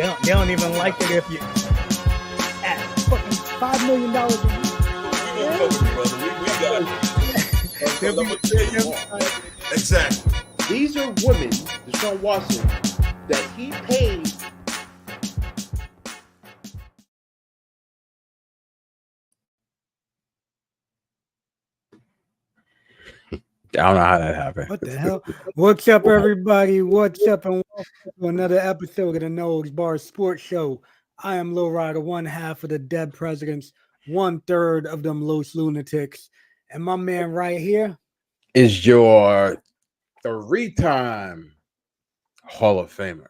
They don't even like it if you at fucking $5 million a year. Exactly. These are women, Deshaun Watson, that he paid. I don't know how that happened. What the hell? What's up, everybody? What's up, and welcome to another episode of the Nose Bar Sports Show. I am Low Rider, one half of the dead presidents, 1/3 of them Los Lunatics, and my man right here is your 3-time Hall of Famer,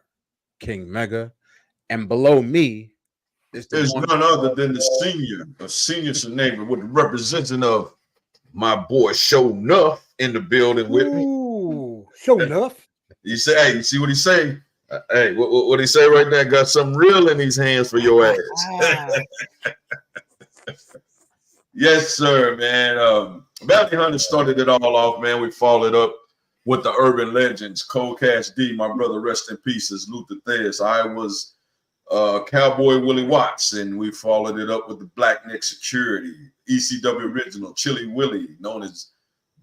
King Mega, and below me is there's none other than the senior Seneva with the representative of my boy Show Nuff in the building with me. Ooh, Show Nuff. You say, hey, you see what he say? Hey, what he say right there? Got something real in his hands for your ass. Yes, sir, man. Bounty Hunter started it all off, man. We followed up with the urban legends. Cold Cash D, my brother, rest in peace, is Luther Theus. I was Cowboy Willie Watts, and we followed it up with the Black Neck Security, ECW original, Chili Willie, known as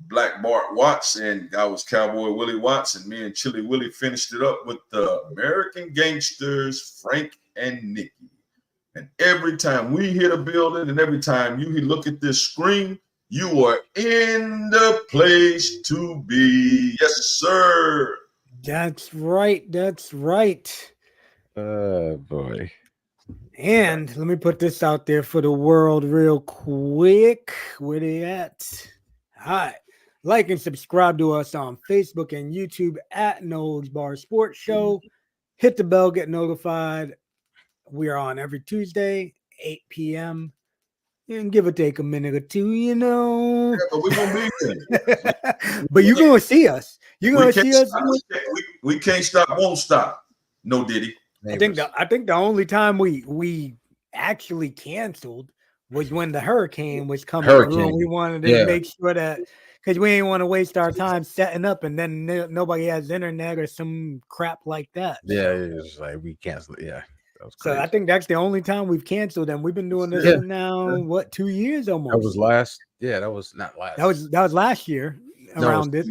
Black Bart Watts, and I was Cowboy Willie Watts, and me and Chili Willie finished it up with the American Gangsters, Frank and Nikki. And every time we hit a building and every time you look at this screen, you are in the place to be. Yes, sir. That's right. That's right. Boy. And let me put this out there for the world real quick. Where they at? All right. Like and subscribe to us on Facebook and YouTube at Nose Bar Sports Show. Hit the bell, get notified. We are on every Tuesday, 8 p.m. And give or take a minute or two, you know. Yeah, but we're going to be there. But you're going to see us. You're going to see us. We can't stop, won't stop. No Diddy. I think the only time we actually canceled was when the hurricane was coming through, and we wanted to make sure that, because we didn't want to waste our time setting up and then nobody has internet or some crap like that. Yeah, it's like we canceled. Yeah. So I think that's the only time we've canceled, and we've been doing this for now, 2 years almost. That was last. Yeah, that was not last. That was last year around this.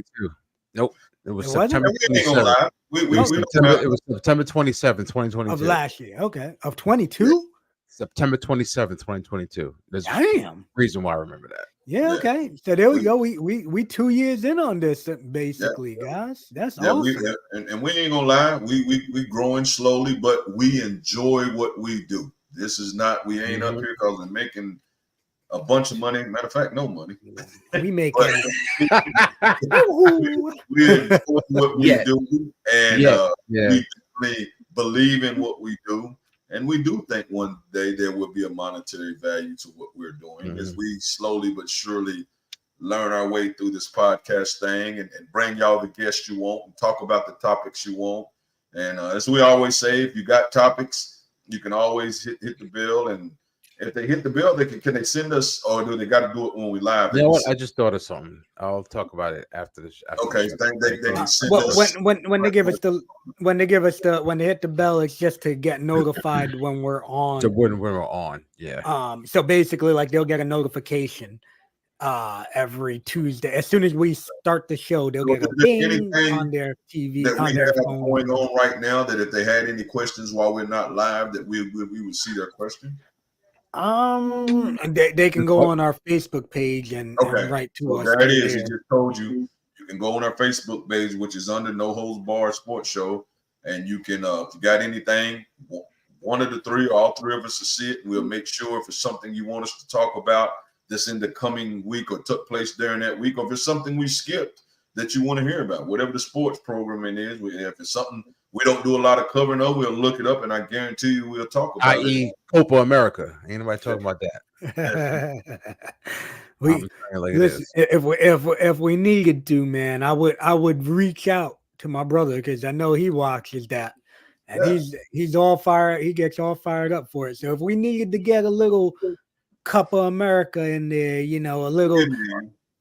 Nope. It was September 27th. It was September 27th, 2022. Of last year. Okay. Of 22? September 27th, 2022. There's Damn. a reason why I remember that. Yeah, okay. So there we go. We 2 years in on this, basically, guys. That's awesome. And we ain't gonna lie, we growing slowly, but we enjoy what we do. This is not, we ain't up here because we're making a bunch of money. Matter of fact, no money. We make we enjoy what we do, and we definitely believe in what we do. And we do think one day there will be a monetary value to what we're doing as we slowly but surely learn our way through this podcast thing and bring y'all the guests you want and talk about the topics you want. And as we always say, if you got topics, you can always hit the bill. And if they hit the bill, can they send us, or do they got to do it when we live? You know what? I just thought of something. I'll talk about it after the show. Okay, they can send us. When they hit the bell, it's just to get notified when we're on. So when we're on, yeah. So basically, like, they'll get a notification every Tuesday. As soon as we start the show, they'll get a ding on their TV. That we have going on right now, that if they had any questions while we're not live, that we would see their question. They can go on our Facebook page and write to us. There it is. He just told you. You can go on our Facebook page, which is under No Holds Bar Sports Show, and you can, if you got anything, one of the three, or all three of us will see it. We'll make sure if it's something you want us to talk about that's in the coming week or took place during that week, or if it's something we skipped that you want to hear about, whatever the sports programming is. If it's something we don't do a lot of covering of, we'll look it up, and I guarantee you we'll talk about it. I.e. Copa America. Ain't nobody talking about that. Listen, if we needed to, man, I would reach out to my brother, because I know he watches that, and he's all fired. He gets all fired up for it. So if we needed to get a little Cup of America in there, you know, a little.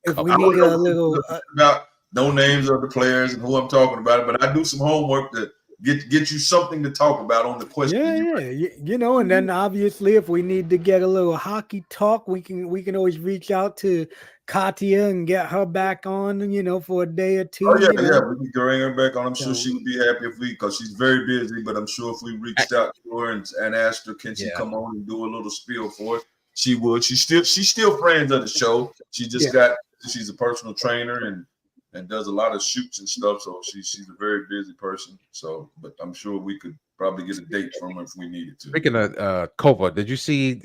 If we needed a little. About no names of the players and who I'm talking about, but I do some homework to get you something to talk about on the question. And then obviously if we need to get a little hockey talk, we can always reach out to Katya and get her back on, for a day or two. We can bring her back on. I'm sure she would be happy because she's very busy, but I'm sure if we reached out to her and asked her, can she come on and do a little spiel for us, she would. She's still friends of the show. She's a personal trainer and does a lot of shoots and stuff. So she's a very busy person. So, but I'm sure we could probably get a date from her if we needed to. Speaking of Kova, did you see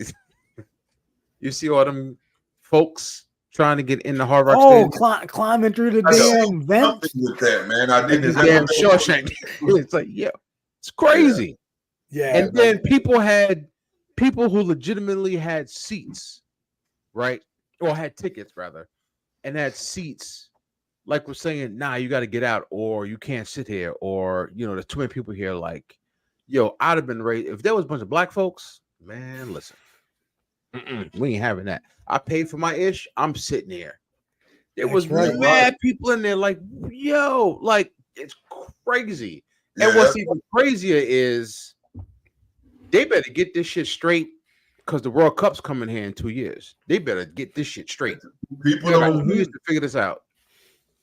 all them folks trying to get in the Hard Rock Stadium? Climbing through the damn vent with that, man. I didn't damn Shawshank. It's like, it's crazy. Yeah. And then people who legitimately had seats, right? Or had tickets rather, and had seats. Like we're saying, you got to get out, or you can't sit here, or there's too many people here. Like, I'd have been raised if there was a bunch of black folks. Man, listen, we ain't having that. I paid for my ish. I'm sitting here. There was mad people in there. Like, like it's crazy. Yeah. And what's even crazier is they better get this shit straight because the World Cup's coming here in 2 years. They better get this shit straight. People don't need to figure this out.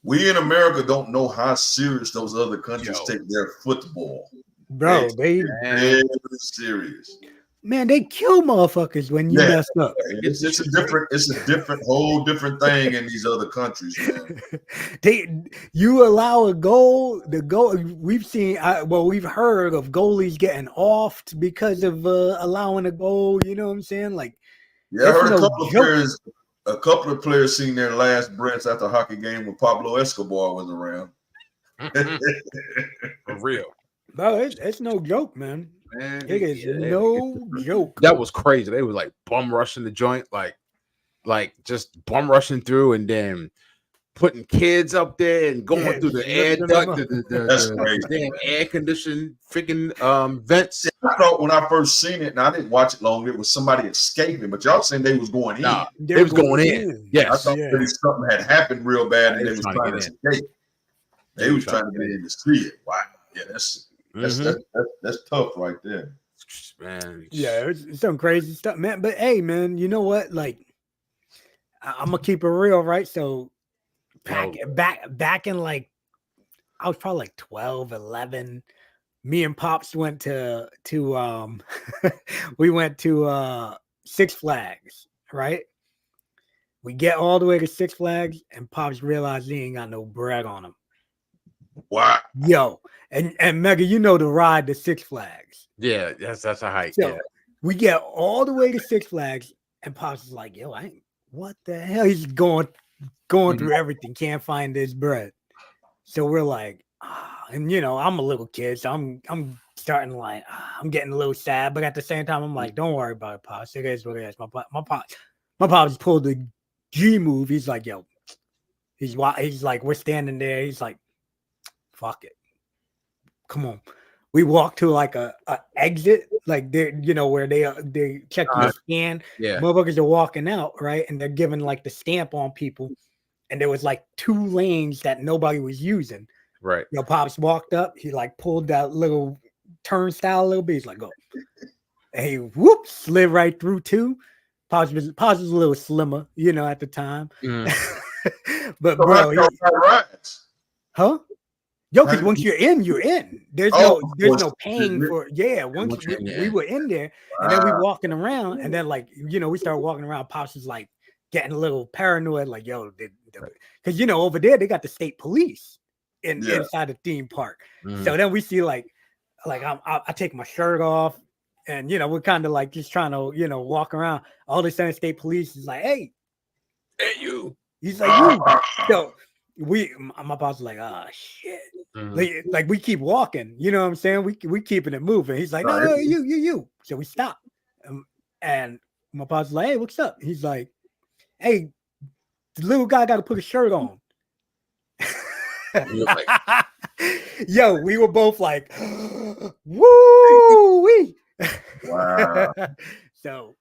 We in America don't know how serious those other countries take their football. Bro, they very serious. Man, they kill motherfuckers when you mess up. It's a whole different thing in these other countries, man. You allow a goal. We've seen. We've heard of goalies getting offed because of allowing a goal. You know what I'm saying? Like, I heard a couple of players seen their last breaths after a hockey game when Pablo Escobar was around. For real. Bro, it's no joke, man. It is no joke. That was crazy. They were like bum rushing the joint, like just bum rushing through and then putting kids up there and going through the air duct, the damn air conditioned freaking vents. I thought when I first seen it, and I didn't watch it long, it was somebody escaping, but y'all saying they was going in. Nah, they was going in. Yes. I thought maybe something had happened real bad and they was trying to escape. They was trying to get in to see it. Wow. Yeah, that's tough right there. Man. Yeah, it's some crazy stuff, man. But hey, man, you know what? Like, I'm gonna keep it real, right? So back in like I was probably like 12, 11. Me and Pops went to we went to Six Flags, right? We get all the way to Six Flags, and Pops realized he ain't got no bread on him. Wow. Yo, and Mega, you know the ride to Six Flags. Yeah, that's a hike. So we get all the way to Six Flags, and Pops is like, yo, what the hell? He's going through everything, can't find his bread. So we're like, and I'm a little kid, so I'm starting like, I'm getting a little sad, but at the same time, I'm like, don't worry about it, Pops. It is what it is. My pops pulled the G move. He's like, yo, he's like, we're standing there. He's like, fuck it, come on. We walk to like a exit, like they, where they check your scan. Yeah, motherfuckers are walking out, right, and they're giving like the stamp on people, and there was like 2 lanes that nobody was using. Right. Pops walked up. He like pulled that little turnstile a little bit. He's like, go. And he slid right through 2. Pops was a little slimmer, at the time. But so bro, huh? Yo, because once you're in, you're in. There's no paying for. Yeah, once we were in there, and then we walking around, and then like we started walking around. Pops was like getting a little paranoid, like because over there they got the state police inside the theme park. So then we see like I take my shirt off, and we're kind of like just trying to walk around. All of a sudden, state police is like, hey you. He's like, you. So my boss was like, oh shit. Like we keep walking, you know what I'm saying? We keeping it moving. He's like, no, you. So we stop, and my boss was like, hey, what's up? He's like, hey, the little guy got to put a shirt on. Yo, we were both like, woo wee. Wow. So,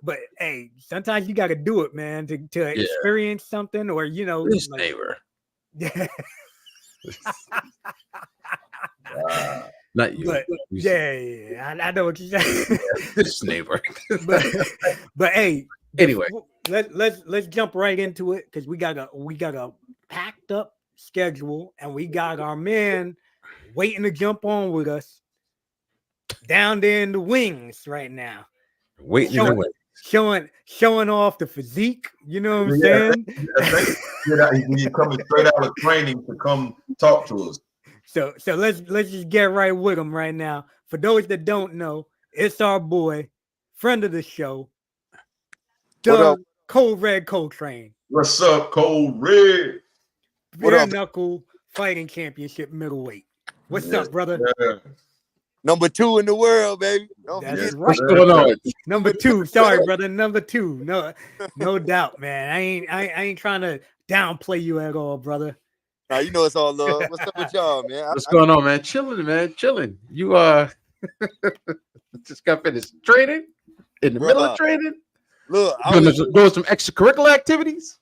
but hey, sometimes you got to do it, man, to experience something, or this like, neighbor. Yeah. Not you. But You said yeah, I know what you're saying. this neighbor. but hey, Anyway. let's jump right into it because we got a packed up schedule and we got our man waiting to jump on with us down there in the wings right now. Waiting in the way. Showing off the physique, you know what I'm Yeah, saying? I think you coming straight out of training to come talk to us. So let's just get right with him right now. For those that don't know, it's our boy, friend of the show, What up? Doug Cold Red Coltrane. What's up, Cold Red? What Bare up? knuckle fighting championship middleweight. What's Yes, up, brother? yeah. Number 2 in the world, baby. Don't That's forget. right. What's going on? Number 2. Sorry, brother. Number 2. No doubt, man. I ain't trying to downplay you at all, brother. Nah, you know it's all love. What's up with y'all, man? What's going on, man? Chilling, man. Chilling. You just got finished training in the middle of training. Look, Doing some extracurricular activities.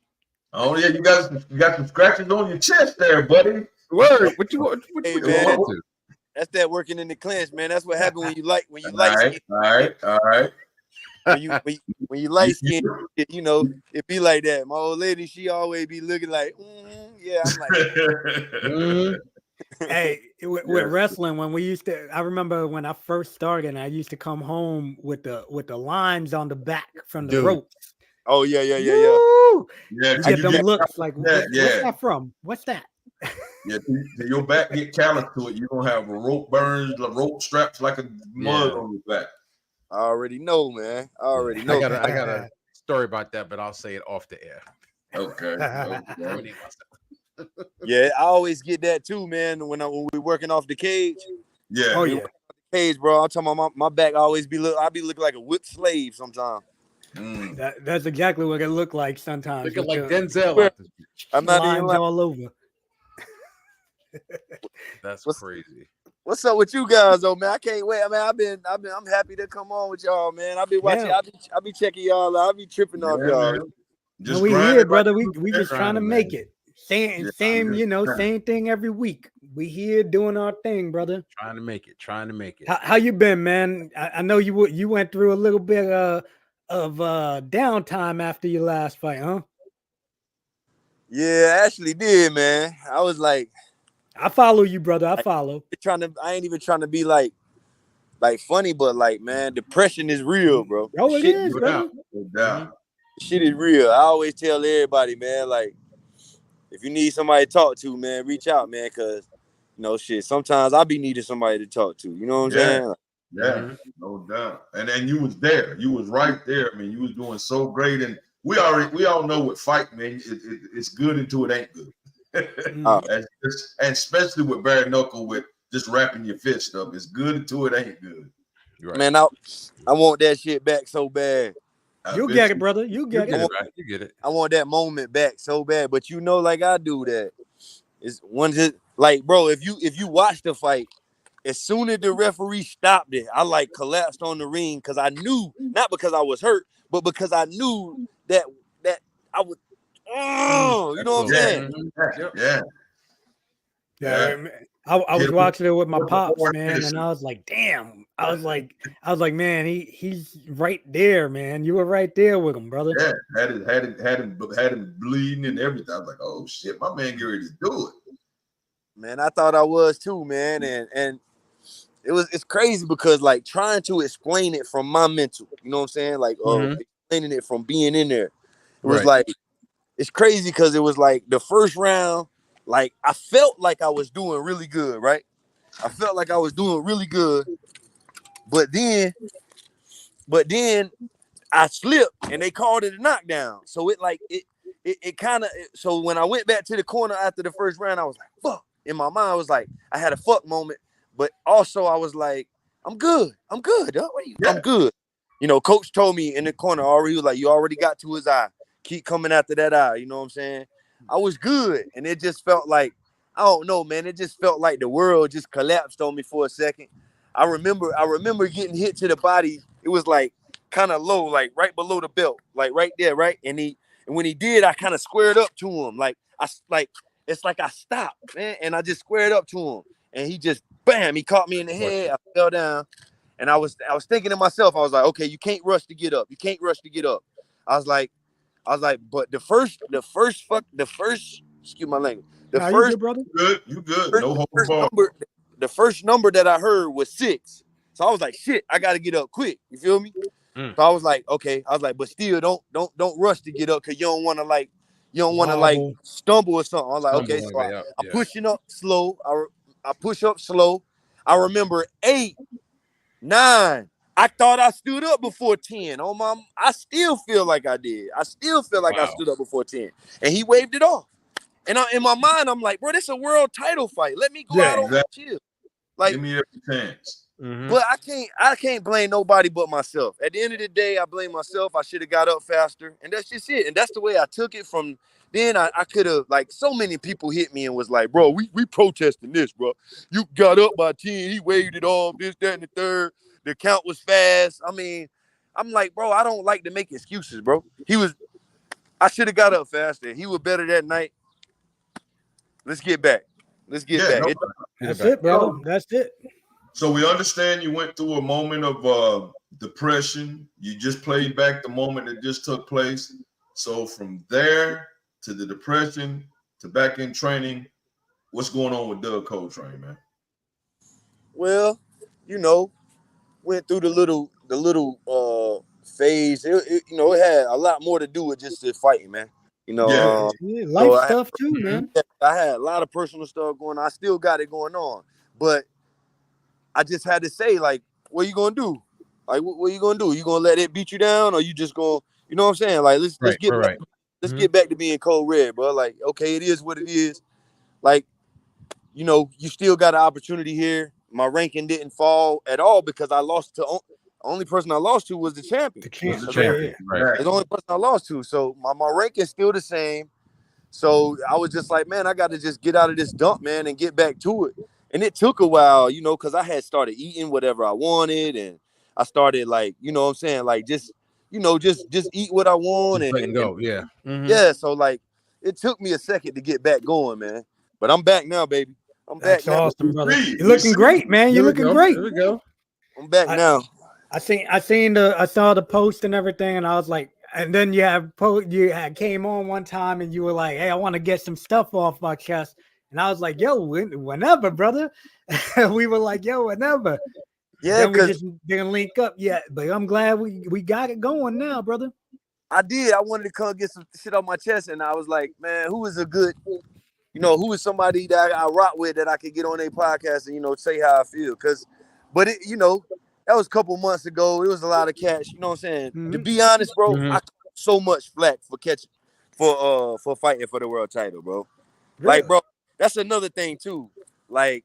Oh yeah, you got some scratches on your chest there, buddy. Word. What you Hey, what man. you into? that's that working in the clinch, man. That's what happened when you light All right. when you light skin, you know, it be like that. My old lady, she always be looking like, yeah. I'm like, Hey, with wrestling, when we used to, I remember when I first started, and I used to come home with the lines on the back from the ropes. oh yeah. Woo! Yeah, You get them looks like, yeah. what's that from? What's that? Yeah, till your back get callous to it, you're gonna have a rope burns, the rope straps like a mud on your back. I already know, man. I already know. I got a story about that, but I'll say it off the air. Okay. Yeah, I always get that too, man. When we working off the cage. Yeah. Oh yeah. Cage, bro. I'm talking about my back always I be looking like a whipped slave sometimes. That's exactly what it looked like sometimes. Looking like Denzel. I'm not even lines lying. all over. That's crazy. What's up with you guys, though, man? I can't wait. I mean, I'm happy to come on with y'all, man. I be watching. Yeah. I be checking y'all. I be tripping off y'all. Man. Just we here, brother. We just trying to make it. Same, Yeah, same thing every week. We here doing our thing, brother. Trying to make it. How you been, man? I know you went through a little bit of downtime after your last fight, huh? Yeah, I actually did, man. I was like, I follow you, brother. I follow. I ain't even trying to be like funny, but like, man, depression is real, bro. Oh, it is, brother. Shit is real. I always tell everybody, man, like, if you need somebody to talk to, man, reach out, man, because, you know, shit, sometimes I be needing somebody to talk to. You know what I'm saying? Yeah, no doubt. And you was there. You was right there. I mean, you was doing so great. And we all know what fight, man. It's good until it ain't good. And especially with bare knuckle, with just wrapping your fist up. It's good until it ain't good. Right. Man, I want that shit back so bad. You get it, brother. You get it. You get it. I want that moment back so bad. But you know, like I do that. It's one just like, bro, if you watch the fight, as soon as the referee stopped it, I like collapsed on the ring because I knew, not because I was hurt, but because I knew that I would. Oh, you know what I'm saying? Yeah. I was watching it with my pops, man, and I was like, damn. I was like, man, he's right there, man. You were right there with him, brother. Yeah, had him bleeding and everything. I was like, oh shit, my man get ready to do it. Man, I thought I was too, man, and it's crazy because like trying to explain it from my mental, you know what I'm saying? Like, explaining it from being in there, it was like, it's crazy because it was like the first round. Like, I felt like I was doing really good, right? I felt like I was doing really good. But then I slipped and they called it a knockdown. So it kind of, so when I went back to the corner after the first round, I was like, fuck. In my mind, I was like, I had a fuck moment. But also I was like, I'm good. I'm good. I'm good. You know, coach told me in the corner already, he was like, you already got to his eye. Keep coming after that eye. You know what I'm saying? I was good, and it just felt like, I don't know, man. It just felt like the world just collapsed on me for a second. I remember getting hit to the body. It was like kind of low, like right below the belt, like right there, right. And when he did, I kind of squared up to him, it's like I stopped, man, and I just squared up to him, and he just bam, he caught me in the head. I fell down. And I was thinking to myself, I was like, okay, you can't rush to get up. You can't rush to get up. I was like, but the first, excuse my language. The Nah, you first, good, brother? You good. first, No the hold first bar. number, the first number that I heard was 6. So I was like, shit, I gotta get up quick. You feel me? So I was like, okay. I was like, but still, don't rush to get up because you don't want to like Wobble. stumble or something. I was like, okay. So I'm pushing up slow. I push up slow. I remember 8, 9. I thought I stood up before 10. Oh, mom, I still feel like I did. I still feel like I stood up before 10. And he waved it off. And in my mind, I'm like, bro, this is a world title fight. Let me go out on chill. Like, give me every chance. But I can't blame nobody but myself. At the end of the day, I blame myself. I should have got up faster. And that's just it. And that's the way I took it from then. I could have, like, so many people hit me and was like, bro, we protesting this, bro. You got up by 10. He waved it off, this, that, and the third. The count was fast. I mean, I'm like, bro, I don't like to make excuses, bro. I should have got up faster. He was better that night. Let's get back. Let's get back. That's it, brother. That's it. So we understand you went through a moment of depression. You just played back the moment that just took place. So from there to the depression to back in training, what's going on with Doug Coltrane, man? Well, went through the little phase. It had a lot more to do with just the fighting, man. Life stuff too, man. I had a lot of personal stuff going on. I still got it going on, but I just had to say, like, what you gonna do? Like, what you gonna do? You gonna let it beat you down, or you just gonna, you know what I'm saying? Like, let's get back to being cold red, bro. Like, okay, it is what it is. Like, you still got an opportunity here. My ranking didn't fall at all because I lost to only person I lost to was the champion. The champion. Right. It's the only person I lost to. So my rank is still the same. So I was just like, man, I got to just get out of this dump, man, and get back to it. And it took a while, because I had started eating whatever I wanted, and I started, like, you know what I'm saying, like, just eat what I want and go. Yeah. So, like, it took me a second to get back going, man. But I'm back now, baby. I'm back now. That's awesome, brother. You're looking great, man. You're looking great. There we go. I'm back now. I saw the post and everything, and I was like, and then you had came on one time and you were like, hey, I want to get some stuff off my chest. And I was like, yo, whenever, brother. We were like, yo, whenever. Yeah, then we just didn't link up yet. But I'm glad we got it going now, brother. I did. I wanted to come get some shit off my chest. And I was like, man, who is somebody that I rock with that I could get on a podcast and, say how I feel. But that was a couple months ago. It was a lot of cats, you know what I'm saying? Mm-hmm. To be honest, bro, I got so much flack for fighting for the world title, bro. Really? Like, bro, that's another thing too. Like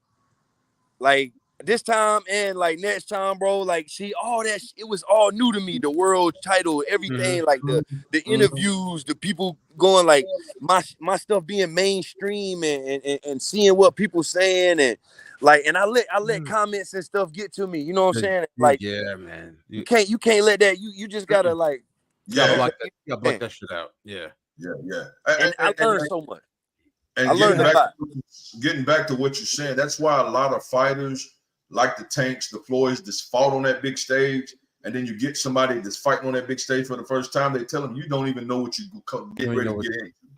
this time and like next time, bro, like all that it was all new to me. The world title, everything, like the interviews, the people going, like my stuff being mainstream and seeing what people saying, and like, and I let comments and stuff get to me. You know what I'm saying? Like, yeah, man. You can't let that. You just gotta like block that shit out. Yeah. And I learned so much. And I learned a lot. Getting back to what you're saying, that's why a lot of fighters like the Tanks, the Floyds, just fought on that big stage, and then you get somebody that's fighting on that big stage for the first time. They tell them you don't even know what you get ready to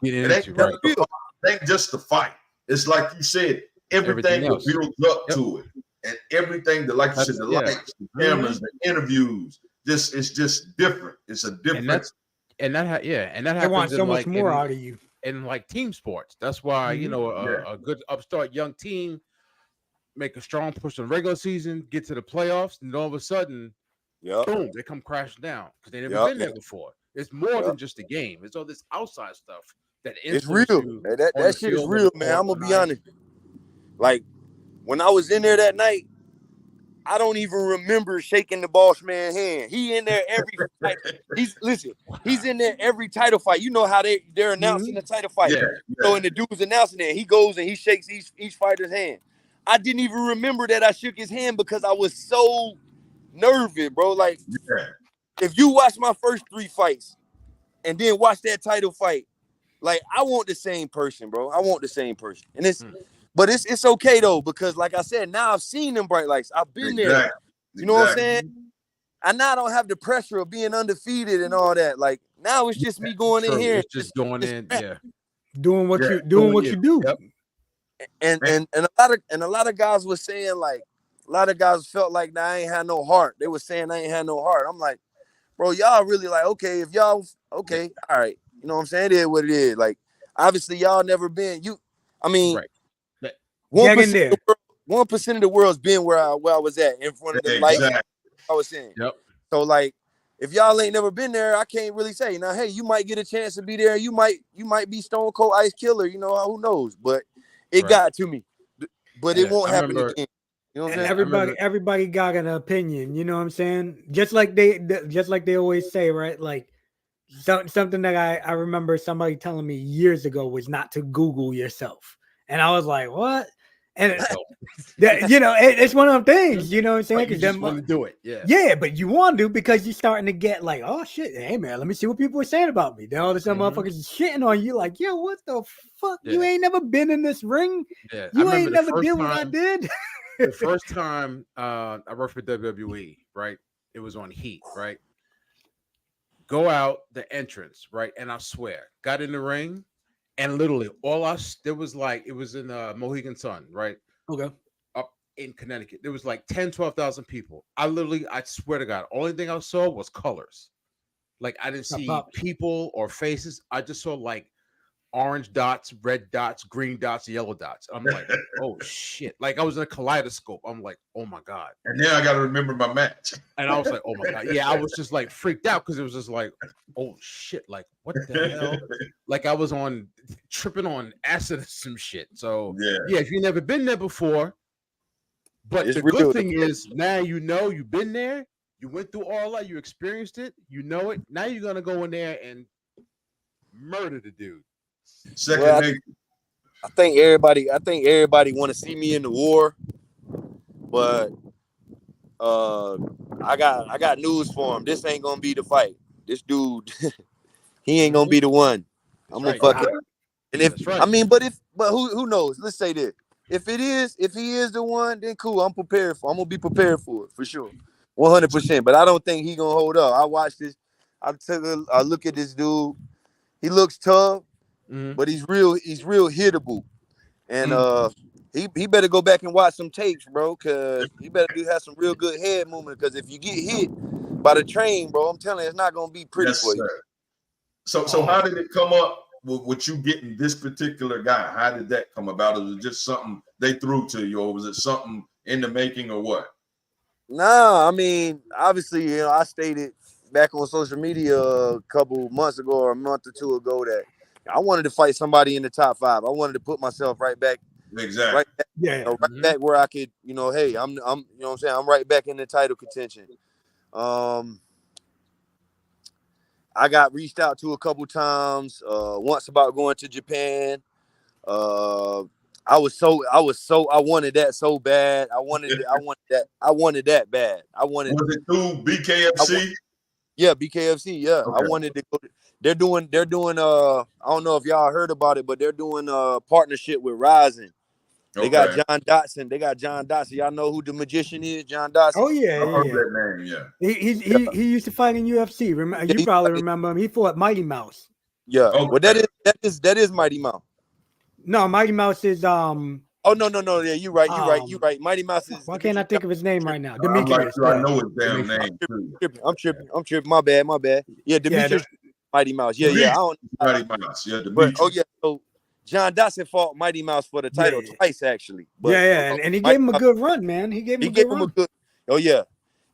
get into. It ain't just the fight. It's like you said, everything that builds up to it, and everything that, like you said, the lights, the cameras, the interviews. It's just different. It's a different. And that happens. They want so much more out of you. In like team sports. That's why, a good upstart young team make a strong push in the regular season, get to the playoffs, and all of a sudden, boom, they come crashing down because they never been there before. It's more than just a game. It's all this outside stuff that it's real. That shit is real, man. I'm gonna be honest. Like, when I was in there that night, I don't even remember shaking the boss man's hand. He in there every fight. He's in there every title fight. You know how they're announcing the title fight. So, and the dude's announcing it. He goes and he shakes each fighter's hand. I didn't even remember that I shook his hand because I was so nervous, bro. Like, if you watch my first 3 fights and then watch that title fight, like, I want the same person, bro. I want the same person. And But it's okay though, because like I said, now I've seen them bright lights. I've been there. You know what I'm saying? I now don't have the pressure of being undefeated and all that. Like now it's just me going in here. It's just going in, doing what you do. Yep. And a lot of guys were saying, like, a lot of guys felt like I ain't had no heart. They were saying I ain't had no heart. I'm like, bro, y'all really like, okay, if y'all okay, all right. You know what I'm saying? It is what it is. Like, obviously, y'all never been. Right. 1% of the world's been where I was at in front of the light. I was saying. Yep. So like, if y'all ain't never been there, I can't really say. Now, hey, you might get a chance to be there. You might be Stone Cold Ice Killer. You know, who knows? But it got to me. But it won't happen again. You know what I'm saying? Everybody got an opinion. You know what I'm saying? Just like they always say, right? Like something that I remember somebody telling me years ago was not to Google yourself, and I was like, what? And it's one of them things, you know what I'm saying? Because you just want to do it, yeah, but you want to because you're starting to get like, oh shit, hey man, let me see what people are saying about me. Then all of a sudden, motherfuckers shitting on you, like, yo, what the fuck? You ain't never been in this ring. Yeah, you ain't never did what I did. The first time I worked for WWE, right? It was on Heat, right? Go out the entrance, right? And I swear, got in the ring. And literally, it was in Mohegan Sun, right? Okay. Up in Connecticut. There was like 10, 12,000 people. I swear to God, only thing I saw was colors. Like, I didn't see people or faces. I just saw like orange dots, red dots, green dots, yellow dots. I'm like, oh shit. Like I was in a kaleidoscope. I'm like, oh my God. And now I got to remember my match. And I was like, oh my God. Yeah, I was just like freaked out because it was just like, oh shit. Like, what the hell? Like I was tripping on acid or some shit. So yeah, if you've never been there before, but the good thing is now you know you've been there, you went through all that, you experienced it, you know it. Now you're gonna go in there and murder the dude. I think everybody want to see me in the war, but I got news for him. This ain't gonna be the fight. This dude, he ain't gonna be the one. I'm gonna fuck it. And but who knows? Let's say this. If he is the one, then cool. I'm gonna be prepared for it for sure, 100%. But I don't think he gonna hold up. I watched this. I look at this dude. He looks tough. But he's real hittable, and he better go back and watch some tapes, bro, because he better have some real good head movement. Because if you get hit by the train, bro, I'm telling you, it's not gonna be pretty for you. So how did it come up with you getting this particular guy? How did that come about? Was it just something they threw to you, or was it something in the making, or what? Nah, I mean, obviously, I stated back on social media a couple months ago or a month or two ago that I wanted to fight somebody in the top 5. I wanted to put myself right back. Exactly. Right back where I could, hey, I'm you know what I'm saying? I'm right back in the title contention. I got reached out to a couple times, once about going to Japan. I wanted that so bad. I wanted that bad. Was it through BKFC? BKFC. Yeah. Okay. I wanted to go. They're doing I don't know if y'all heard about it, but they're doing a partnership with Rising. They got John Dotson. Y'all know who the magician is, John Dotson? Oh yeah, I heard that name, yeah. He used to fight in UFC. You probably remember him. He fought Mighty Mouse. Yeah. Okay. Well, that is Mighty Mouse. No, Mighty Mouse is Oh no. Yeah, you're right. Mighty Mouse is. Why can't I think of his name right now? Demetrius. I know his damn name. I'm tripping. My bad. Yeah, Demetrius. Mighty Mouse. Yeah. I don't. Mighty Mouse. Yeah, Demetrius. So John Dotson fought Mighty Mouse for the title twice, actually. But, and he gave him a good run, man. He gave him a good. Oh yeah,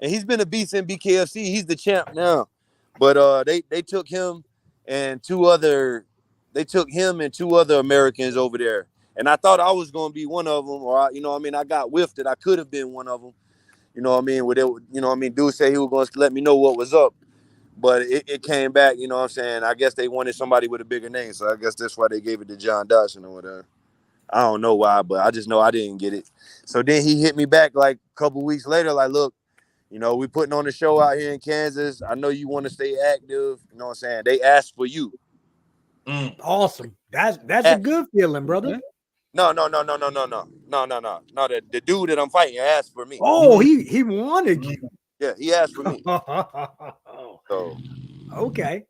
and he's been a beast in BKFC. He's the champ now. But they took him and two other Americans over there, and I thought I was gonna be one of them, or I got whiffed that I could have been one of them. Dude said he was gonna let me know what was up. But it came back, you know what I'm saying? I guess they wanted somebody with a bigger name, so I guess that's why they gave it to John Dotson or whatever. I don't know why, but I just know I didn't get it. So then he hit me back like a couple weeks later, like, look, we putting on a show out here in Kansas. I know you want to stay active. You know what I'm saying? They asked for you. Awesome. That's a good feeling, brother. No. The dude that I'm fighting asked for me. Oh, he wanted you. Yeah, he asked for me. Okay.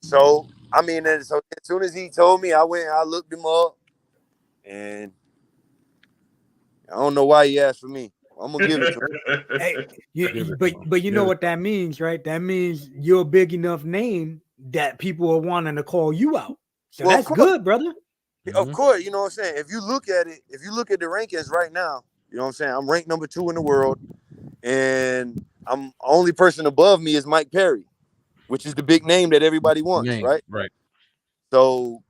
So I mean, and so as soon as he told me, I went, I looked him up, and I don't know why he asked for me. I'm gonna give it to him. Hey, but you know what that means, right? That means you're a big enough name that people are wanting to call you out. So Well, that's good, brother. Of course, you know what I'm saying. If you look at the rankings right now, you know what I'm saying. I'm ranked number 2 in the world, and I'm only person above me is Mike Perry, which is the big name that everybody wants, right? Right. So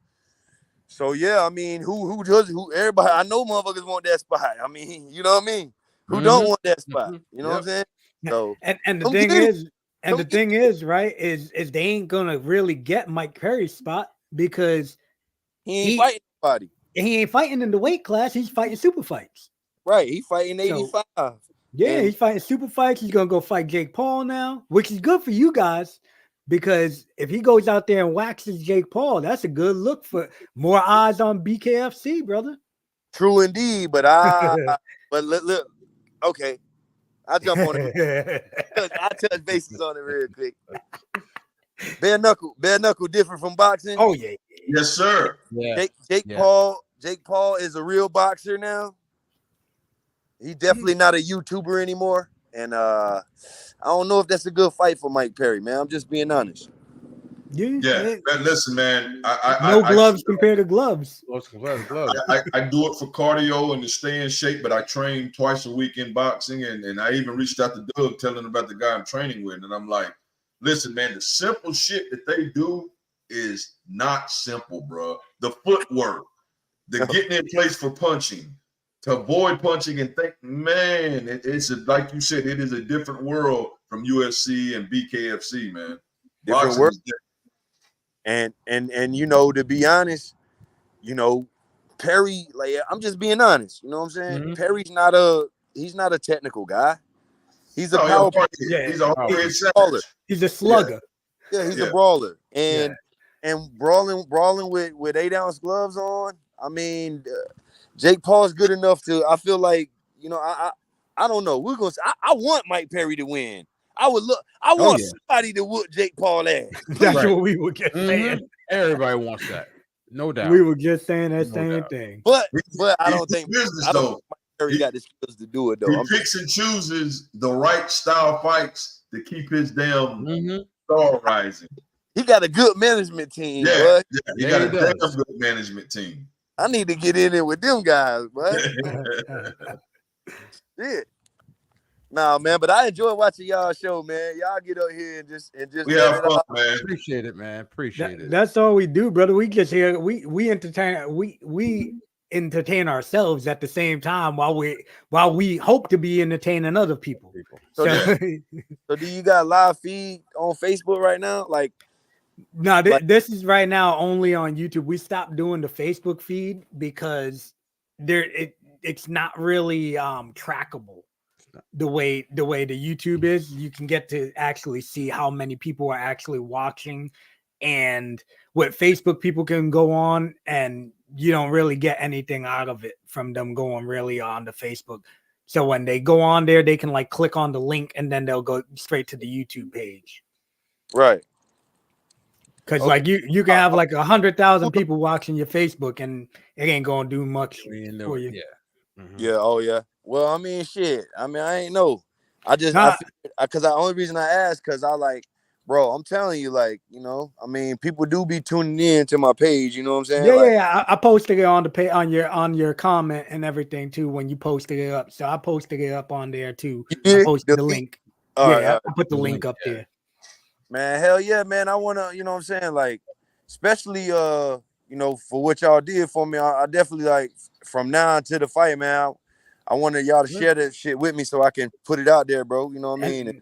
yeah, I mean, who everybody? I know motherfuckers want that spot. I mean, you know what I mean? Who don't want that spot? You know what I'm saying? So and the thing is, right, is they ain't gonna really get Mike Perry's spot because he ain't fighting anybody. He ain't fighting in the weight class. He's fighting super fights. Right. He fighting 85. Yeah, he's fighting super fights. He's gonna go fight Jake Paul now, which is good for you guys because if he goes out there and waxes Jake Paul, that's a good look for more eyes on BKFC, brother. True indeed, but look, okay. I'll jump on it. I'll touch bases on it real quick. Bare knuckle different from boxing. Oh yeah. Yes, sir. Yeah. Jake Paul is a real boxer now. He's definitely not a YouTuber anymore. And I don't know if that's a good fight for Mike Perry, man. I'm just being honest. Yeah. Man, listen, man. No gloves compared to gloves. I do it for cardio and to stay in shape, but I train twice a week in boxing. And I even reached out to Doug telling him about the guy I'm training with. And I'm like, listen, man, the simple shit that they do is not simple, bro. The footwork, the getting in place for punching, to avoid punching and think, man, it's like you said, it is a different world from UFC and BKFC, man. Different world. And you know, to be honest, you know, Perry, like I'm just being honest, you know what I'm saying? Mm-hmm. Perry's not a technical guy. He's a power player. Yeah, he's a brawler. He's a slugger. Yeah, he's a brawler. And brawling with 8-ounce gloves on. I mean, Jake Paul's good enough to. I feel like, you know, I don't know. We're gonna. I want Mike Perry to win. I want somebody to whoop Jake Paul ass. That's what we were just saying. Everybody wants that, no doubt. We were just saying that same thing. But I don't think Mike Perry got the skills to do it though. He picks and chooses the right style fights to keep his damn star rising. He got a good management team. He got a damn good management team. I need to get in there with them guys, bud. Shit. Nah, man, but I enjoy watching y'all show, man. Y'all get up here and just we have fun, man. Appreciate it, man. Appreciate it. That's all we do, brother. We just here. We entertain. We entertain ourselves at the same time while we hope to be entertaining other people. So do you got live feed on Facebook right now? Like, no, this is right now only on YouTube. We stopped doing the Facebook feed because it's not really trackable. The way the YouTube is, you can get to actually see how many people are actually watching, and with Facebook, people can go on and you don't really get anything out of it from them going really on to Facebook. So when they go on there, they can like click on the link and then they'll go straight to the YouTube page. Right. Because like you can have like 100,000 people watching your Facebook and it ain't gonna do much for you. Yeah. Mm-hmm. Yeah. Oh yeah. Well, I mean, shit. I mean, I ain't know. Because the only reason I asked, because I like, bro, I'm telling you, like, you know, I mean, people do be tuning in to my page. You know what I'm saying? Yeah. I posted it on the page on your comment and everything too when you posted it up. So I posted it up on there too. I posted the link. I put the link up there. Man, hell yeah, man. I wanna, you know what I'm saying, like, especially you know, for what y'all did for me. I definitely like from now to the fight, man. I wanted y'all to share that shit with me so I can put it out there, bro. You know what I mean?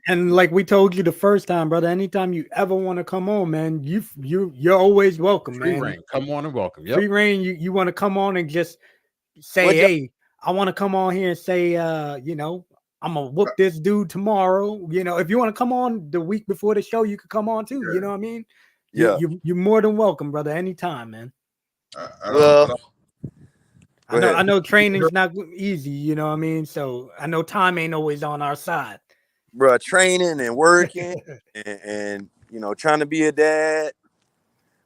And like we told you the first time, brother, anytime you ever want to come on, man, you're always welcome, Free man. Reign. Come on and welcome. Yep. Free reign. You want to come on and just say, hey, I want to come on here and say, you know, I'm gonna whoop this dude tomorrow. You know, if you want to come on the week before the show, you could come on too. You know what I mean? Yeah. You're more than welcome, brother. Anytime, man. I know training's not easy, you know what I mean? So I know time ain't always on our side. Bro, training and working and you know, trying to be a dad,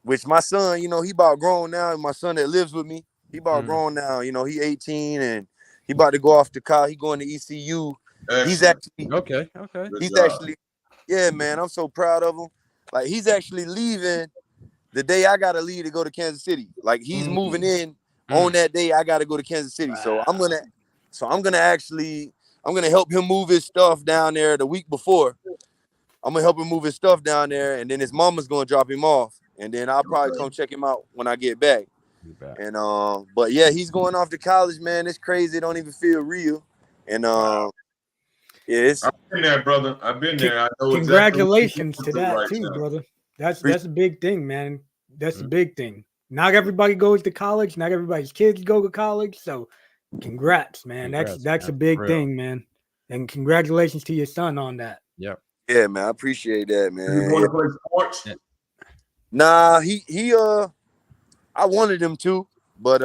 which my son, you know, he about grown now, and my son that lives with me, he about grown now. You know, he 18 and he about to go off to college. He going to ECU. Excellent. He's actually Okay. Good he's job. actually, yeah, man, I'm so proud of him. Like, he's actually leaving the day I gotta leave to go to Kansas City. Like, he's moving in on that day I gotta go to Kansas City. So I'm gonna help him move his stuff down there the week before. I'm gonna help him move his stuff down there, and then his mama's gonna drop him off, and then I'll probably come check him out when I get back. And but yeah, he's going off to college, man. It's crazy. It don't even feel real. And yeah, I've been there, brother. I've been there. I know Congratulations exactly to that right too, now. brother. That's a big thing, man. That's a big thing. Not everybody goes to college. Not everybody's kids go to college. So, congrats, man. That's a big thing, man. And congratulations to your son on that. Yep. Yeah, man. I appreciate that, man. You want to play sports? Nah, he I wanted him to, but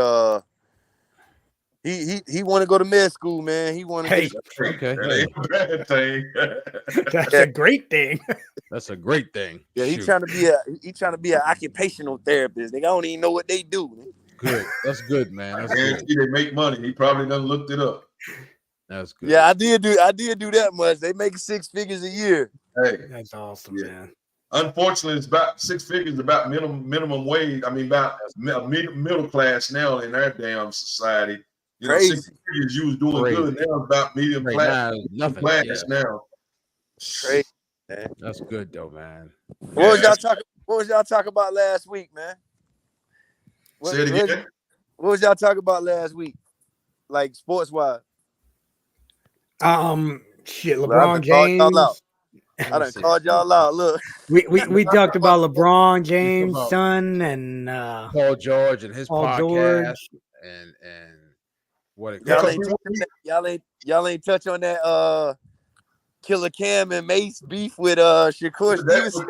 he want to go to med school, man. He want to Hey, Okay. That ain't a bad thing. that's a great thing. That's a great thing. Yeah, he trying to be an occupational therapist. They don't even know what they do. Good. That's good, man. That's I good. guarantee they make money. He probably done looked it up. That's good. Yeah, I did do that much. They make 6 figures a year. Hey, That's awesome, Yeah. man. unfortunately, it's about 6 figures, about minimum wage. I mean, about middle class now in our damn society. You know, Crazy. 6 figures you was doing Crazy. good. Now it's about medium Right class. now, nothing. Class Yeah. now. Crazy. That's good though, man. What was y'all talking about last week, man? Say it again. What was y'all talking about last week? Like, sports wise. Shit, Well, LeBron James. I done called y'all out. Look. We talked about LeBron James' son and Paul George and his Paul podcast George. and what it Y'all ain't touch on that Killer Cam and Mace beef with Shakur Stevenson.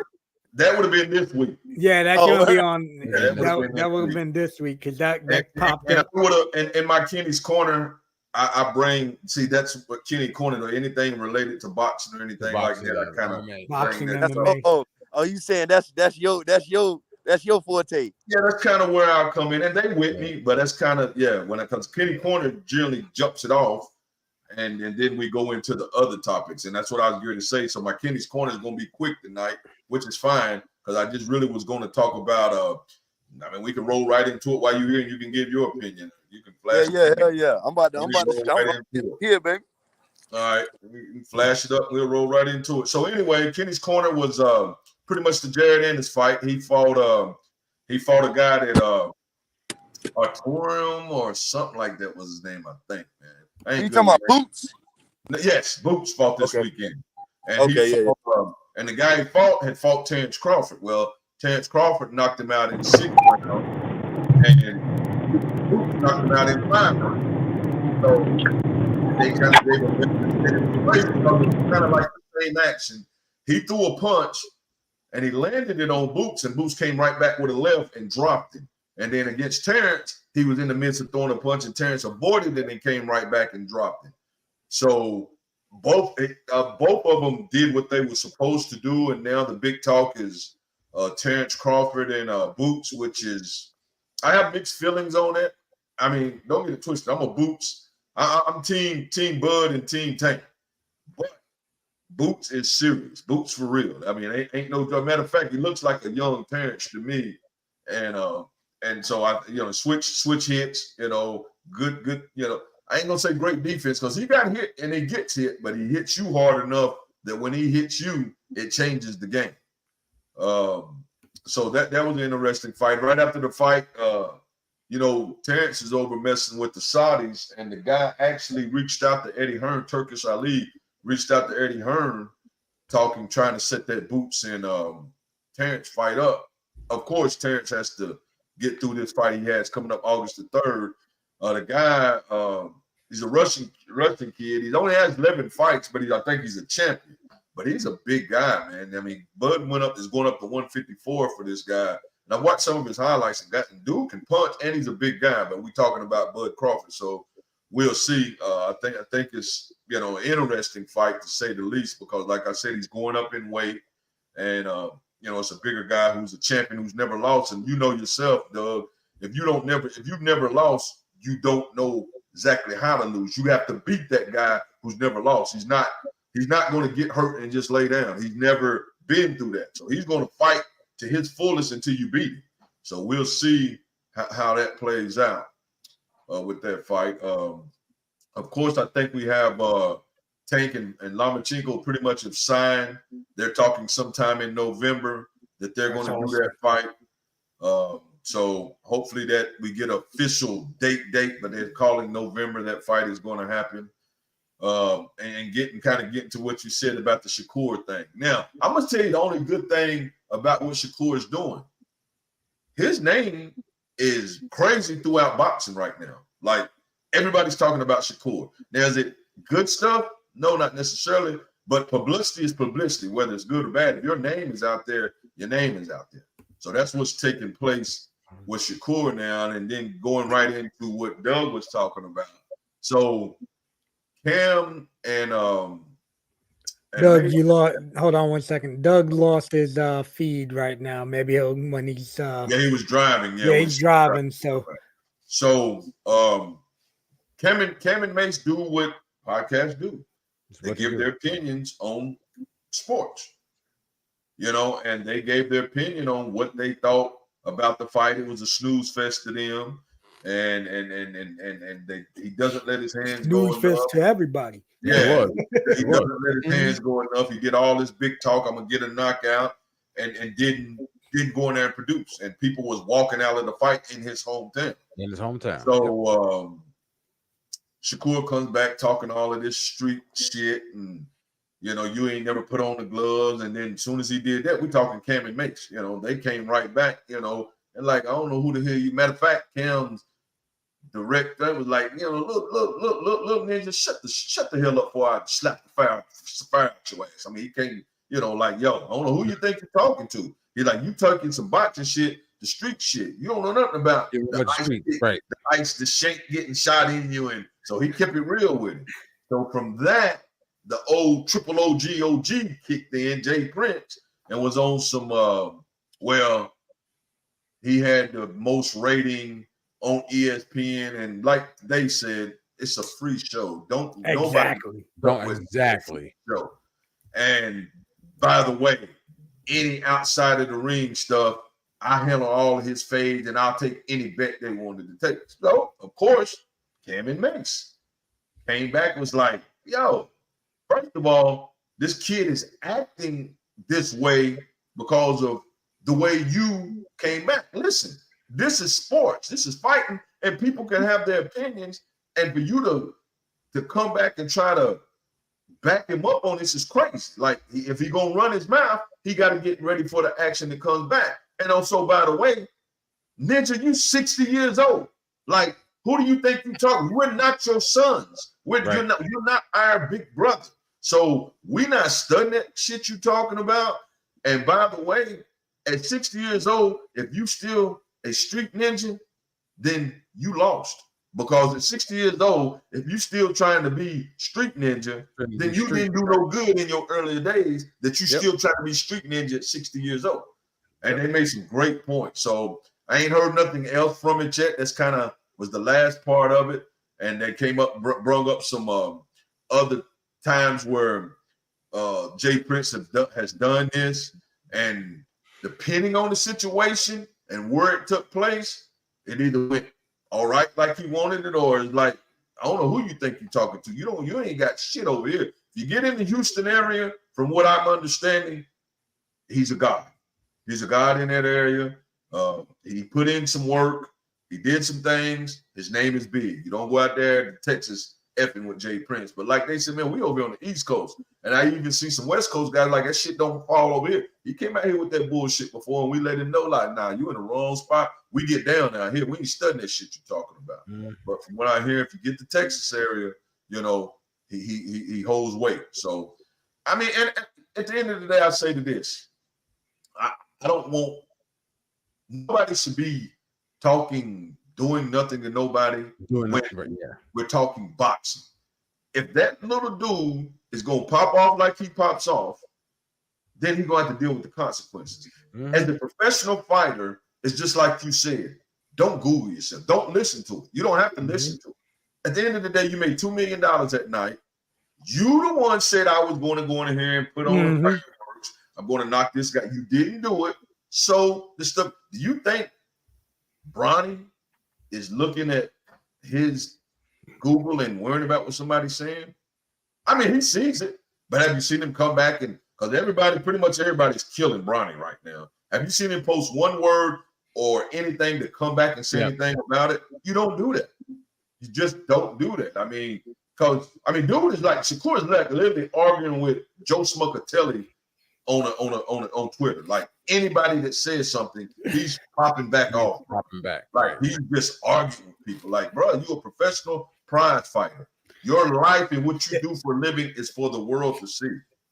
That would have been this week. Yeah, that's gonna be on. Yeah, that would have been this week because that popped up. And in my Kenny's Corner, I bring, that's what Kenny Corner or anything related to boxing or anything like that. I kind of boxing that. MMA. Oh, you saying that's your forte? Yeah, that's kind of where I'll come in, and they with me, but that's kind of when it comes. Kenny Corner generally jumps it off, and then we go into the other topics, and that's what I was going to say. So my Kenny's Corner is going to be quick tonight, which is fine because I just really was going to talk about. I mean, we can roll right into it while you're here, and you can give your opinion. You can flash. Yeah. I'm about to here, baby. All right, we can flash it up. We'll roll right into it. So anyway, Kenny's Corner was pretty much the Jared Ennis fight. He fought a guy that Artorium or something like that was his name, I think, man. You talking about Boots? Yes, Boots fought this weekend. And and the guy he fought had fought Terrence Crawford. Well, Terrence Crawford knocked him out in the 6th round, and Boots knocked him out in the 5th round. So they kind of gave him kind of like the same action. He threw a punch, and he landed it on Boots, and Boots came right back with a left and dropped him. And then against Terrence, he was in the midst of throwing a punch, and Terrence avoided it and came right back and dropped him. So both of them did what they were supposed to do, and now the big talk is Terrence Crawford and Boots, which is I have mixed feelings on it. I mean, don't get it twisted. I'm a Boots. I'm team Bud and team Tank, but Boots is serious. Boots for real. I mean, ain't no matter of fact, he looks like a young Terrence to me, and so I switch hits. Good. I ain't gonna say great defense because he got hit and he gets hit, but he hits you hard enough that when he hits you, it changes the game. So that was an interesting fight. Right after the fight, Terrence is over messing with the Saudis, and the guy actually reached out to Eddie Hearn, Turkish Ali, reached out to Eddie Hearn, trying to set that Boots and Terrence fight up. Of course, Terrence has to get through this fight he has coming up August the 3rd. The guy, he's a Russian kid. He only has 11 fights, but I think he's a champion. But he's a big guy, man. I mean, Bud is going up to 154 for this guy. And I watched some of his highlights, and dude can punch, and he's a big guy. But we talking about Bud Crawford, so we'll see. I think it's an interesting fight to say the least, because like I said, he's going up in weight, and it's a bigger guy who's a champion who's never lost. And you know yourself, Doug, if you've never lost, you don't know exactly how to lose. You have to beat that guy who's never lost. He's not going to get hurt and just lay down. He's never been through that, so he's going to fight to his fullest until you beat him. So we'll see how that plays out with that fight. Of course, I think we have Tank and Lomachenko pretty much have signed. They're talking sometime in November that they're going to do that fight. So hopefully that we get an official date, but they're calling November. That fight is going to happen. And getting to what you said about the Shakur thing. Now, I'm going to tell you the only good thing about what Shakur is doing. His name is crazy throughout boxing right now. Like, everybody's talking about Shakur. Now, is it good stuff? No, not necessarily. But publicity is publicity, whether it's good or bad. If your name is out there, your name is out there. So that's what's taking place with Shakur now, and then going right into what Doug was talking about. So Cam and Doug, you lost. Hold on one second. Doug lost his feed right now. Maybe when he's he was driving. Yeah, he's driving. So Cam and Mace do what podcasts do. They give their opinions on sports, and they gave their opinion on what they thought about the fight. It was a snooze fest to them, and he doesn't let his hands go. Snooze fest to everybody. Yeah, he doesn't let his hands go enough. He did all this big talk. I'm gonna get a knockout, and didn't go in there and produce. And people was walking out of the fight in his hometown. So Shakur comes back talking all of this street shit, and you ain't never put on the gloves. And then as soon as he did that, we talking Cam and Mace. They came right back. And like, I don't know who the hell you. Matter of fact, Cam's director was like, look, ninja, shut the hell up before I slap the fire out your ass. I mean, he can't, like, yo, I don't know who you think you're talking to. He's like, you talking some boxing shit, the street shit. You don't know nothing about the ice, the shank getting shot in you. And so he kept it real with him. So from that, the old triple OG kicked in, Jay Prince, and was on some, he had the most rating on ESPN, and like they said, it's a free show. Exactly. Show. And by the way, any outside of the ring stuff, I handle all of his fades, and I'll take any bet they wanted to take. So, of course, Cam and Mace came back and was like, yo, first of all, this kid is acting this way because of the way you came back. Listen, this is sports. This is fighting, and people can have their opinions. And for you to come back and try to back him up on this is crazy. Like, if he gonna run his mouth, he got to get ready for the action that comes back. And also, by the way, Ninja, you 60 years old. Like, who do you think you're talking? We're not your sons. You're not our big brother. So we're not studying that shit you talking about. And by the way, at 60 years old, if you still a street ninja, then you lost. Because at 60 years old, if you still trying to be street ninja, then you didn't do no good in your earlier days that you still trying to be street ninja at 60 years old. And they made some great points. So I ain't heard nothing else from it yet. That's kind of was the last part of it. And they came up, brung up some other times where Jay Prince has done this. And depending on the situation and where it took place, it either went all right like he wanted it, or it's like, I don't know who you think you're talking to. You ain't got shit over here. If you get in the Houston area, from what I'm understanding, he's a god. He's a god in that area. He put in some work. He did some things. His name is big. You don't go out there to Texas effing with Jay Prince. But like they said, man, we over here on the East Coast. And I even see some West Coast guys like, that shit don't fall over here. He came out here with that bullshit before, and we let him know, like, nah, you in the wrong spot. We get down out here. We ain't studying that shit you're talking about. Mm-hmm. But from what I hear, if you get the Texas area, he holds weight. So, I mean, and at the end of the day, I say to this, I don't want nobody should be talking, doing nothing to nobody when we're talking boxing. If that little dude is going to pop off like he pops off, then he's going to have to deal with the consequences. As a professional fighter, it's just like you said. Don't Google yourself. Don't listen to it. You don't have to listen to it. At the end of the day, you made $2 million at night. You the one said I was going to go in here and put on fireworks. I'm going to knock this guy. You didn't do it. So the stuff, do you think Bronny is looking at his Google and worrying about what somebody's saying? I mean, he sees it, but have you seen him come back and because pretty much everybody's killing Bronny right now. Have you seen him post one word or anything to come back and say anything about it? You don't do that. You just don't do that. I mean, dude is like Shakur is like literally arguing with Joe Smuckatelli on Twitter. Like anybody that says something, he's popping back off. Like he's just arguing with people. Like, bro, you're a professional prize fighter. Your life and what you do for a living is for the world to see.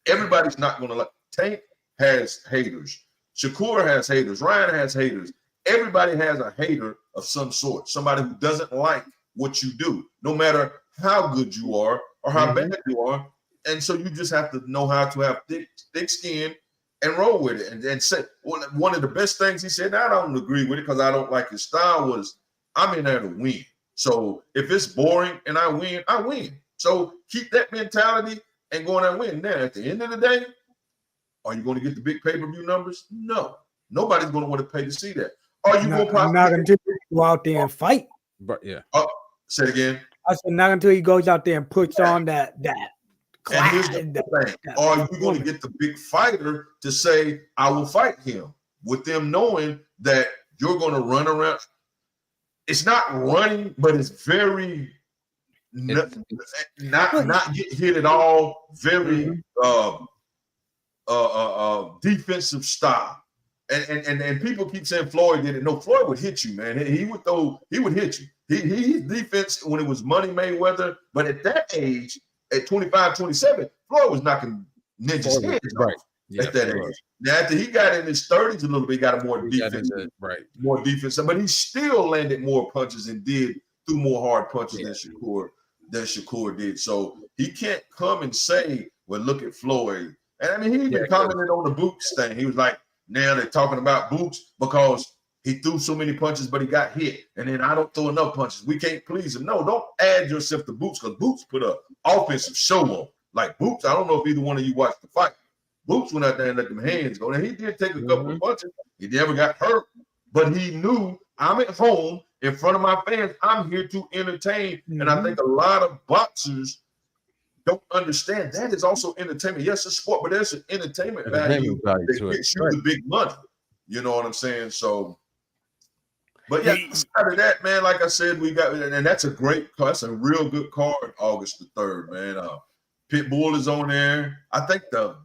Everybody's not going to like. Tank has haters. Shakur has haters. Ryan has haters. Everybody has a hater of some sort. Somebody who doesn't like what you do, no matter how good you are or how bad you are. And so you just have to know how to have thick skin and roll with it. And say one of the best things he said, now I don't agree with it because I don't like his style, was I'm in there to win. So if it's boring and I win, I win. So keep that mentality and go in there and win. Now, at the end of the day, are you going to get the big pay-per-view numbers? No. Nobody's going to want to pay to see that. Are you going to I'm not until you go out there and fight. But yeah. Say it again. I said not until he goes out there and puts on that. And here's the thing. Are you going to get the big fighter to say, I will fight him, with them knowing that you're going to run around? It's not running, but it's very not get hit at all. Very defensive style. And people keep saying Floyd did it. No, Floyd would hit you, man. He would hit you. His defense when it was Money Mayweather, but at that age, at 25, 27, Floyd was knocking ninjas' heads off at that age. Now, after he got in his 30s a little bit, he got a more defense, more defense, but he still landed more punches and threw more hard punches than Shakur did. So he can't come and say, well, look at Floyd. And I mean, he even commented on the Boots thing. He was like, now they're talking about Boots because he threw so many punches, but he got hit. And then I don't throw enough punches. We can't please him. No, don't add yourself to Boots because Boots put an offensive show on. Like Boots, I don't know if either one of you watched the fight. Boots went out there and let them hands go. Now, he did take a couple of punches. He never got hurt. But he knew, I'm at home in front of my fans. I'm here to entertain. And I think a lot of boxers don't understand that is also entertainment. Yes, it's sport, but there's an entertainment value that gets you the big money. You know what I'm saying? So, but yeah, outside of that, man, like I said, we got, and that's a great card. That's a real good card, August the 3rd, man. Pitbull is on there. I think the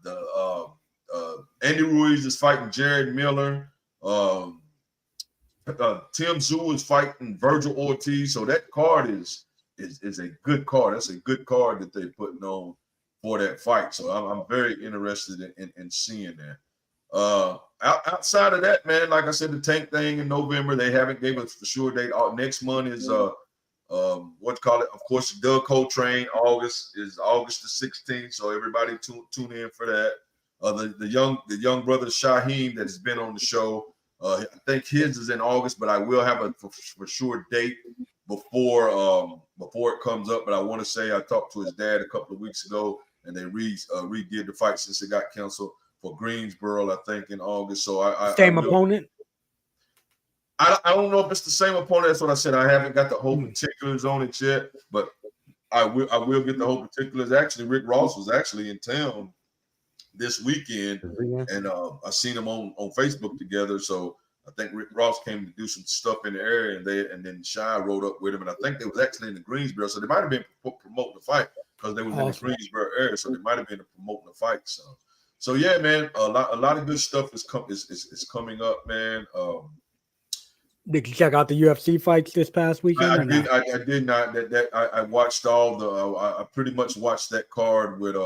Andy Ruiz is fighting Jared Miller. Tim Tszyu is fighting Virgil Ortiz. So that card is a good card. That's a good card that they're putting on for that fight. So I'm very interested in seeing that. Outside of that, man, like I said, the Tank thing in November, they haven't gave us for sure date. Next month is of course, Doug Coltrane. August the 16th. So everybody tune in for that. The young brother Shaheem that has been on the show. I think his is in August, but I will have a for sure date before it comes up. But I want to say I talked to his dad a couple of weeks ago, and they redid the fight since it got canceled for Greensboro, I think, in August. So same opponent. I don't know if it's the same opponent. That's what I said. I haven't got the whole particulars on it yet, but I will get the whole particulars. Actually, Rick Ross was actually in town this weekend, and I seen them on Facebook together. So I think Rick Ross came to do some stuff in the area, and then Shy rode up with him, and I think they was actually in the Greensboro. So they might have been promoting the fight because they was in the Greensboro area. So they might have been promoting the fight. So yeah, man, a lot of good stuff is coming up, man. Did you check out the UFC fights this past weekend? I did not. I watched all the. I pretty much watched that card with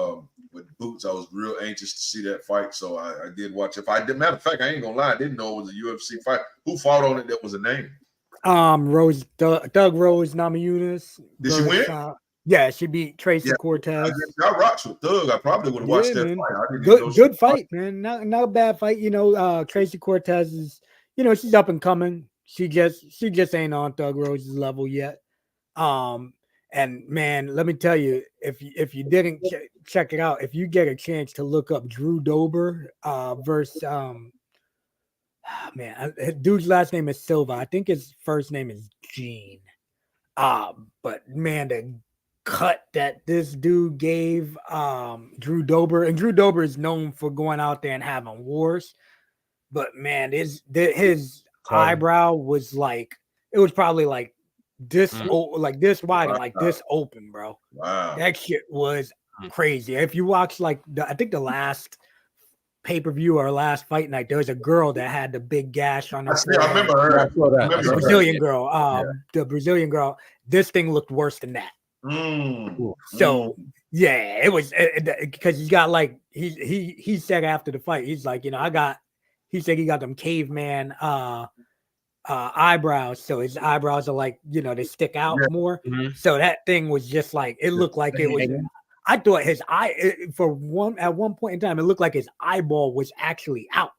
Boots, I was real anxious to see that fight, so I did watch it. Matter of fact, I ain't gonna lie, I didn't know it was a UFC fight. Who fought on it? That was a name. Doug Rose Namajunas. Did she win? Yeah, she beat Tracy Cortez. I rocks with Doug. I probably would have watched that man. fight. I didn't even know good fight, man. Not a bad fight. Tracy Cortez is, she's up and coming. She just ain't on Doug Rose's level yet. And man, let me tell you, if you didn't check it out, if you get a chance to look up Drew Dober versus dude's last name is Silva. I think his first name is Gene. But man, the cut that this dude gave Drew Dober, and Drew Dober is known for going out there and having wars. But man, his eyebrow was like, it was probably like this like this wide and like this open, bro. Wow, that shit was crazy. If you watch I think the last pay-per-view or last fight night, there was a girl that had the big gash on her. I remember her. The Brazilian girl. The Brazilian girl. This thing looked worse than that. So yeah, it was because he's got like he said after the fight, he's like, he said he got them caveman eyebrows, so his eyebrows are like, they stick out more. So that thing was just like, it looked like it was. I thought his at one point in time, it looked like his eyeball was actually out,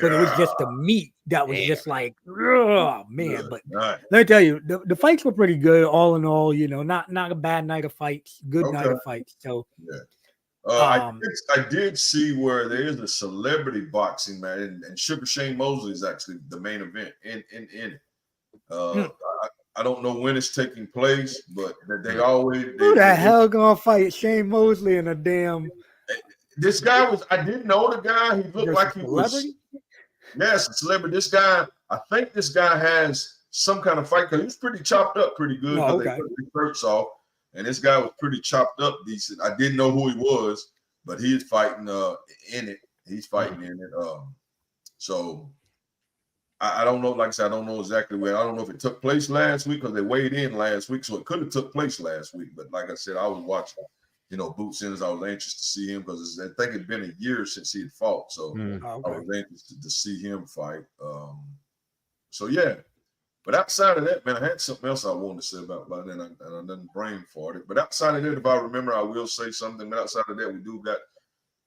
but it was just the meat that was just like, oh man. But let me tell you, the fights were pretty good, all in all. Not a bad night of fights, good night of fights. So I did see where there is a celebrity boxing match, and Sugar Shane Mosley is actually the main event in it. I don't know when it's taking place, but they always. Who the hell gonna fight Shane Mosley in a damn? This guy was. I didn't know the guy. He looked like he was. Yes, a celebrity. This guy. I think this guy has some kind of fight because he was pretty chopped up, pretty good. Oh, okay. They took his shirts off, and this guy was pretty chopped up, decent. I didn't know who he was, but he's fighting in it. He's fighting in it. So. I don't know. Like I said, I don't know exactly where. I don't know if it took place last week because they weighed in last week, so it could have took place last week. But like I said, I was watching, Boots in as I was anxious to see him because I think it'd been a year since he had fought, so I was anxious to see him fight. So yeah. But outside of that, man, I had something else I wanted to say about that, and I didn't brain for it. But outside of that, if I remember, I will say something. But outside of that, we do got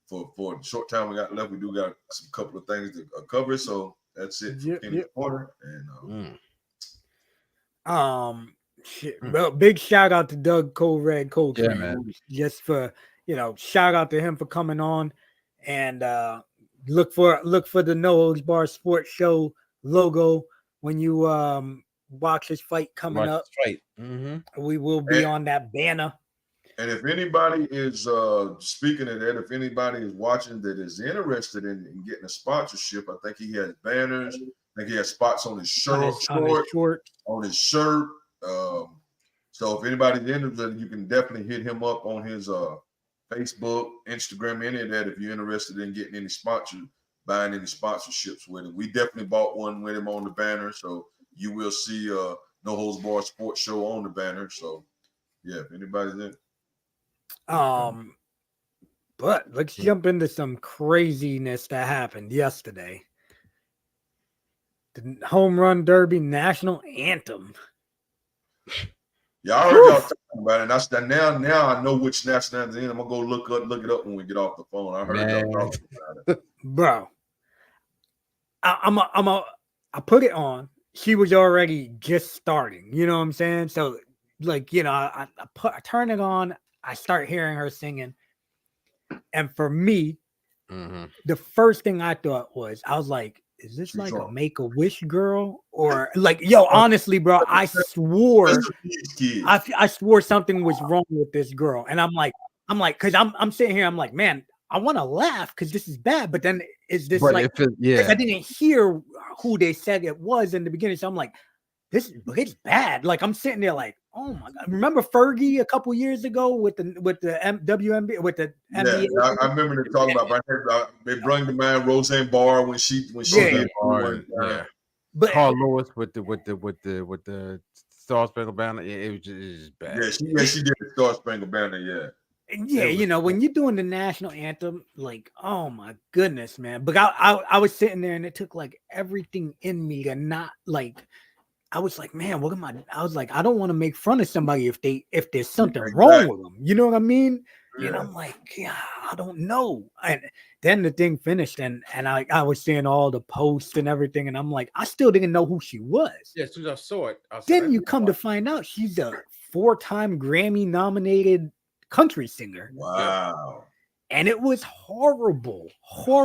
for the short time we got left, we do got some couple of things to cover. So. That's it. Quarter. And well, big shout out to Doug Red Coach, man. Just for shout out to him for coming on, and look for the No Holds Bar Sports Show logo when you watch his fight coming up. We will be on that banner. And if anybody is speaking of that, if anybody is watching that is interested in getting a sponsorship, I think he has banners. I think he has spots on his shirt, on his shirt. So if anybody's interested, you can definitely hit him up on his Facebook, Instagram, any of that. If you're interested in getting any buying any sponsorships with him, we definitely bought one with him on the banner. So you will see No Holds Bar Sports Show on the banner. So yeah, if anybody's in. But let's jump into some craziness that happened yesterday. The Home Run Derby National Anthem. Yeah, I heard y'all talking about it. And now I know which national anthem. I'm gonna go look it up when we get off the phone. I heard y'all talking about it, bro. I put it on. She was already just starting. You know what I'm saying? So, I turn it on. I start hearing her singing. And for me, the first thing I thought was, I was like, is this like a Make-A-Wish girl? Or honestly, bro, I swore I swore something was wrong with this girl. And I'm like, because I'm sitting here, I'm like, man, I want to laugh because this is bad. But then is this I didn't hear who they said it was in the beginning. So I'm like, it's bad. Like I'm sitting there like, oh my God. Remember Fergie a couple years ago with the WNBA with the NBA? Yeah, I remember they talking about they bring to mind Roseanne Barr when she did But Carl Lewis with the Star Spangled Banner. It was just bad. Yeah, she did the Star Spangled Banner, yeah. Yeah, you know, when you're doing the national anthem, like, oh my goodness, man. But I was sitting there and it took like everything in me to not like. I was like, man, what am I? I was like, I don't want to make fun of somebody if there's something wrong with them. You know what I mean? Yeah. And I'm like, yeah, I don't know. And then the thing finished, and I was seeing all the posts and everything, and I'm like, I still didn't know who she was. Yeah, as soon as I saw it, then you come to find out she's a 4-time Grammy nominated country singer. Wow. And it was horrible. Maybe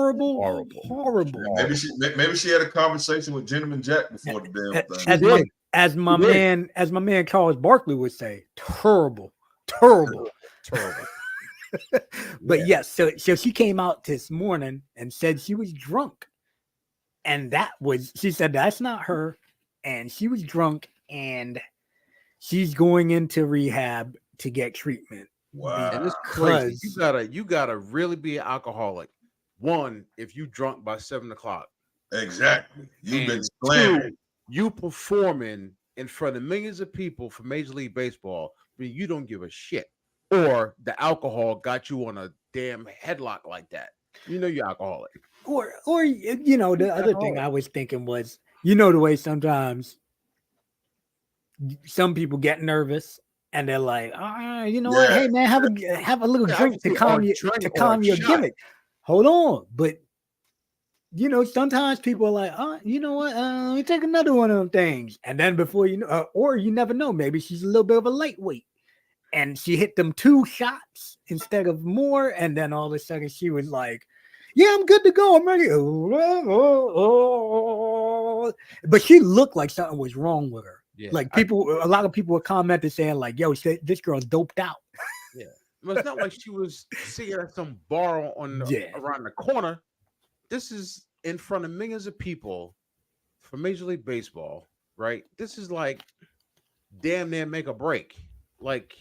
she had a conversation with Gentleman Jack before the damn thing. As my man Charles Barkley would say, terrible. But yes, so she came out this morning and said she was drunk. And she said that's not her. And she was drunk and she's going into rehab to get treatment. Wow. And it's crazy. You gotta really be an alcoholic. One, if you drunk by 7 o'clock. Exactly. You've been slammed. You performing in front of millions of people for Major League Baseball, I mean, you don't give a shit. Or the alcohol got you on a damn headlock like that. You know you're alcoholic. Or you know, the other thing I was thinking was, you know, the way sometimes some people get nervous and they're like, you know what? Hey man, have a little drink to calm your gimmick. Hold on. But you know, sometimes people are like, you know what? Let me take another one of them things. And then before you know, or you never know, maybe she's a little bit of a lightweight. And she hit them 2 shots instead of more. And then all of a sudden she was like, yeah, I'm good to go. I'm ready. But she looked like something was wrong with her. Yeah, like a lot of people were commenting saying like, yo, this girl doped out. Yeah. But it's not like she was sitting at some bar around the corner. This is in front of millions of people for Major League Baseball, right? This is like damn near make or break. Like,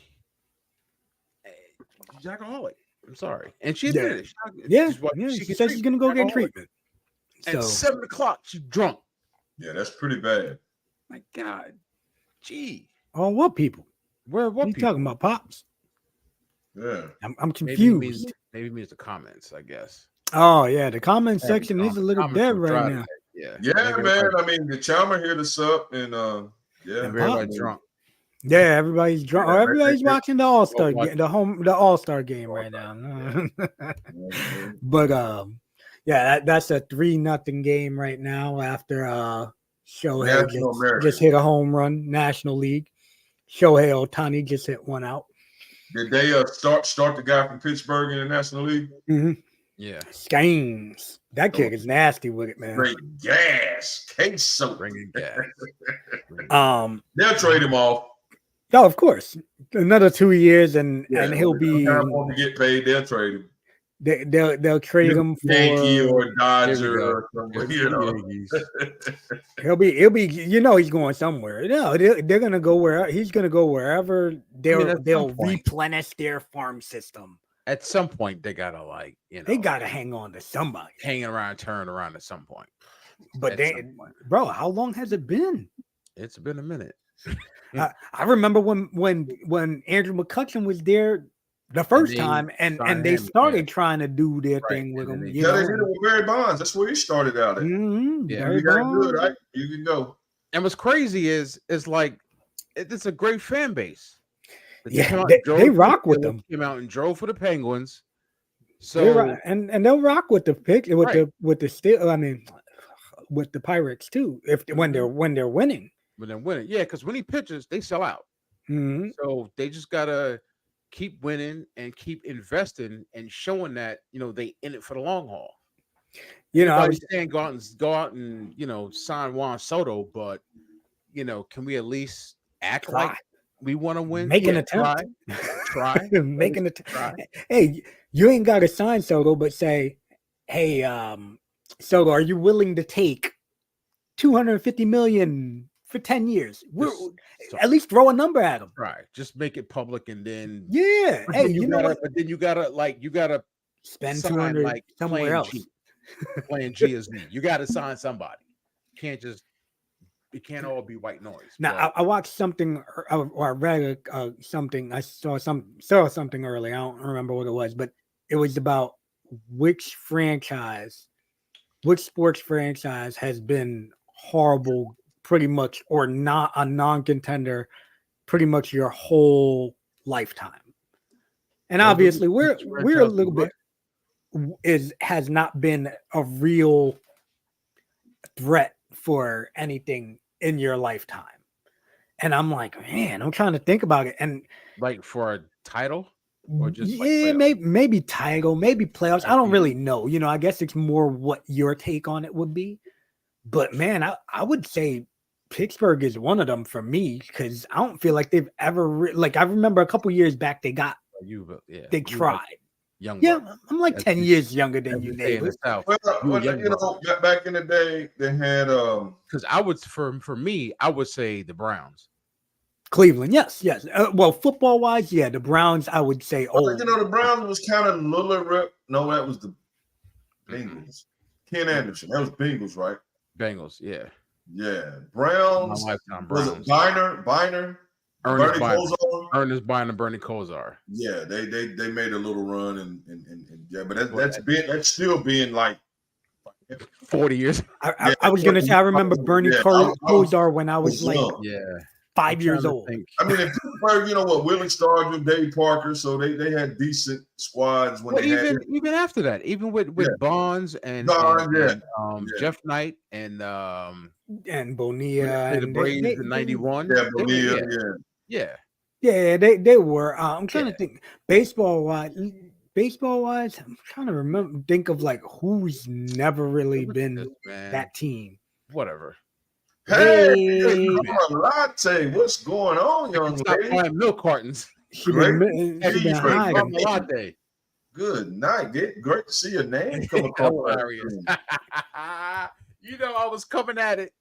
she's alcoholic. I'm sorry. And she admitted it. She said she's going to go get treatment. At 7 o'clock, she's drunk. Yeah, that's pretty bad. My God. Gee. On what people? What you talking about, Pops? Yeah. I'm confused. Maybe it means the comments, I guess. Oh, yeah. The comment section is a little dead right now. Yeah, man. I mean, the Chalmer hit us up and everybody's drunk. Yeah, everybody's drunk. Everybody's watching the All-Star game, the All-Star game right now. But that's a 3-0 game right now after Shohei just hit a home run, National League. Shohei Ohtani just hit one out. Did they start the guy from Pittsburgh in the National League? Mm-hmm. Yeah. Skanes. That kid is nasty with it, man. Great gas. Queso. Bringing gas. They'll trade him off. Oh, of course. Another 2 years and he'll be to get paid, they'll trade him. They'll trade him for Yankee or Dodger or something, you know. He'll be you know he's going somewhere. No, they're gonna go where he's gonna go wherever they'll replenish their farm system. At some point, they gotta they gotta hang on to somebody. Turn around at some point. But bro, how long has it been? It's been a minute. I remember when Andrew McCutchen was there the first time, and they started trying to do their thing with him. They did it with Barry Bonds. That's where he started out at. Mm-hmm. Yeah, you got good, right? You can go. And what's crazy is like it's a great fan base. They rock with them. Came out and drove for the Penguins. So and they'll rock with the pick with the Pirates too. When they're winning. When they're winning, because when he pitches, they sell out. Mm-hmm. So they just gotta keep winning and keep investing and showing that they in it for the long haul. I was saying go out and sign Juan Soto, but can we at least act like we want to win? Make an attempt. Try. Make an attempt. Hey, you ain't got to sign Soto, but say, hey, Soto, are you willing to take $250 million for 10 years? At least throw a number at him. Right. Just make it public and then hey, you gotta spend sign, 200 somewhere else. Playing G as me. You gotta sign somebody. You can't just it can't all be white noise. Now, But I watched something or I read something. I saw something early. I don't remember what it was, but it was about which sports franchise has been horrible, pretty much, or not a non-contender, pretty much your whole lifetime. And obviously, we're a little bit has not been a real threat for anything in your lifetime. And I'm like, man, I'm trying to think about it. And like for a title or just yeah, maybe title, maybe playoffs. I don't really know. I guess it's more what your take on it would be. But man, I would say Pittsburgh is one of them for me because I don't feel like they've ever I remember a couple years back they tried. Young, I'm like 10 years younger than you, neighbors. Well, back in the day, they had because I would for me, I would say the Browns. Cleveland, yes. Well, football wise, yeah, the Browns, I would say. The Browns was kind of little rip. No, that was the Bengals. Ken Anderson, that was Bengals, right? Bengals, yeah. Browns. My lifetime Browns. Was it Biner? Ernest Biner, Bernie Kosar. Yeah, they made a little run and yeah, but that's still being like 40 years. I was gonna say I remember Bernie Kosar when I was like 5 years old. I mean, in Pittsburgh, you know what, Willie Stargell, Dave Parker, so they had decent squads when even after that, even with Bonds and Jeff Knight and Bonilla and the Braves in '91. Yeah, Bonilla, Yeah, they were. I'm trying to think baseball wise. I'm trying to think of like who's never really been that team. Whatever. Hey, latte. What's going on, young lady? Buying milk cartons. Latte. Good night. Great to see your name come across. I was coming at it.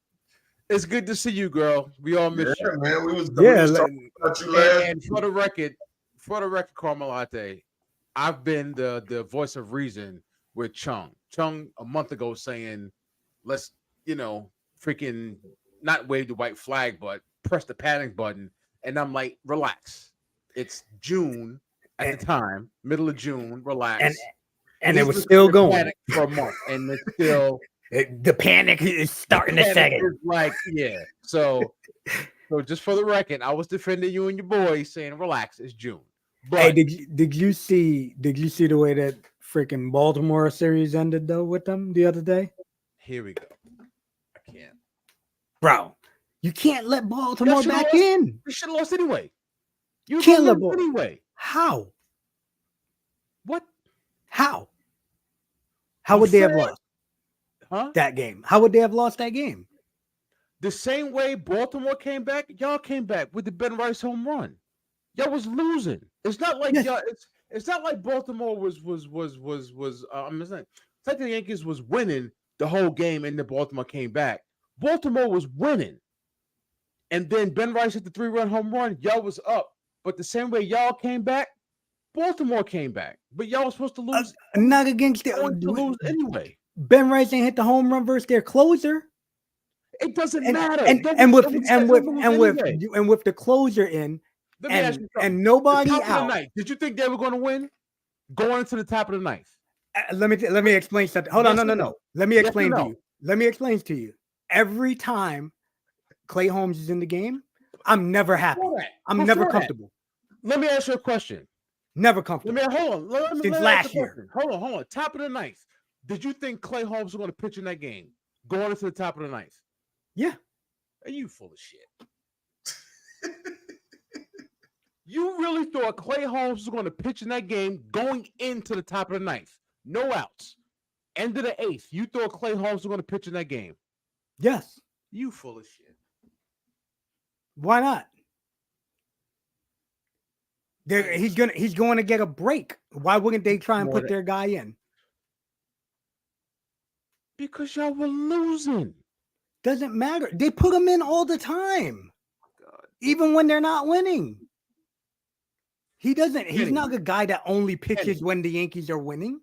It's good to see you, girl. We all miss you, man. We was talking about you last. And for the record, Carmelate, I've been the voice of reason with Chung. Chung a month ago saying, let's freaking not wave the white flag, but press the panic button. And I'm like, relax. It's June at the time, middle of June. Relax. And it was still going for a month, and it's still. The panic is starting to set in. So just for the record, I was defending you and your boys, saying relax. It's June. But, hey, did you see the way that freaking Baltimore series ended though with them the other day? Here we go. I can't, bro. You can't let Baltimore back in. You should have lost anyway. You can't let anyway. How? What? How would they have lost? That game. How would they have lost that game? The same way Baltimore came back, y'all came back with the Ben Rice home run. Y'all was losing. It's not like y'all. It's not like Baltimore was. It's like the Yankees was winning the whole game and the Baltimore came back. Baltimore was winning, and then Ben Rice hit the 3-run home run. Y'all was up, but the same way y'all came back, Baltimore came back. But y'all was supposed to lose. Not against lose anyway. Ben Rice ain't hit the home run versus their closer. It doesn't matter. And with the closer in, and nobody out. Did you think they were going to win going into the top of the ninth? Let me explain something. Hold on, no. Let me explain to you. Let me explain to you. Every time Clay Holmes is in the game, I'm never happy. I'm never comfortable. Let me ask you a question. Never comfortable. Hold on. Since last year. Hold on. Top of the ninth. Did you think Clay Holmes was going to pitch in that game going into the top of the ninth? Yeah. Are you full of shit? You really thought Clay Holmes was going to pitch in that game going into the top of the ninth? No outs. End of the eighth. You thought Clay Holmes was going to pitch in that game? Yes. You full of shit. Why not? He's going to get a break. Why wouldn't they try and put their guy in? Because y'all were losing. Doesn't matter. They put him in all the time. God. Even when they're not winning. He's not a guy that only pitches when the Yankees are winning.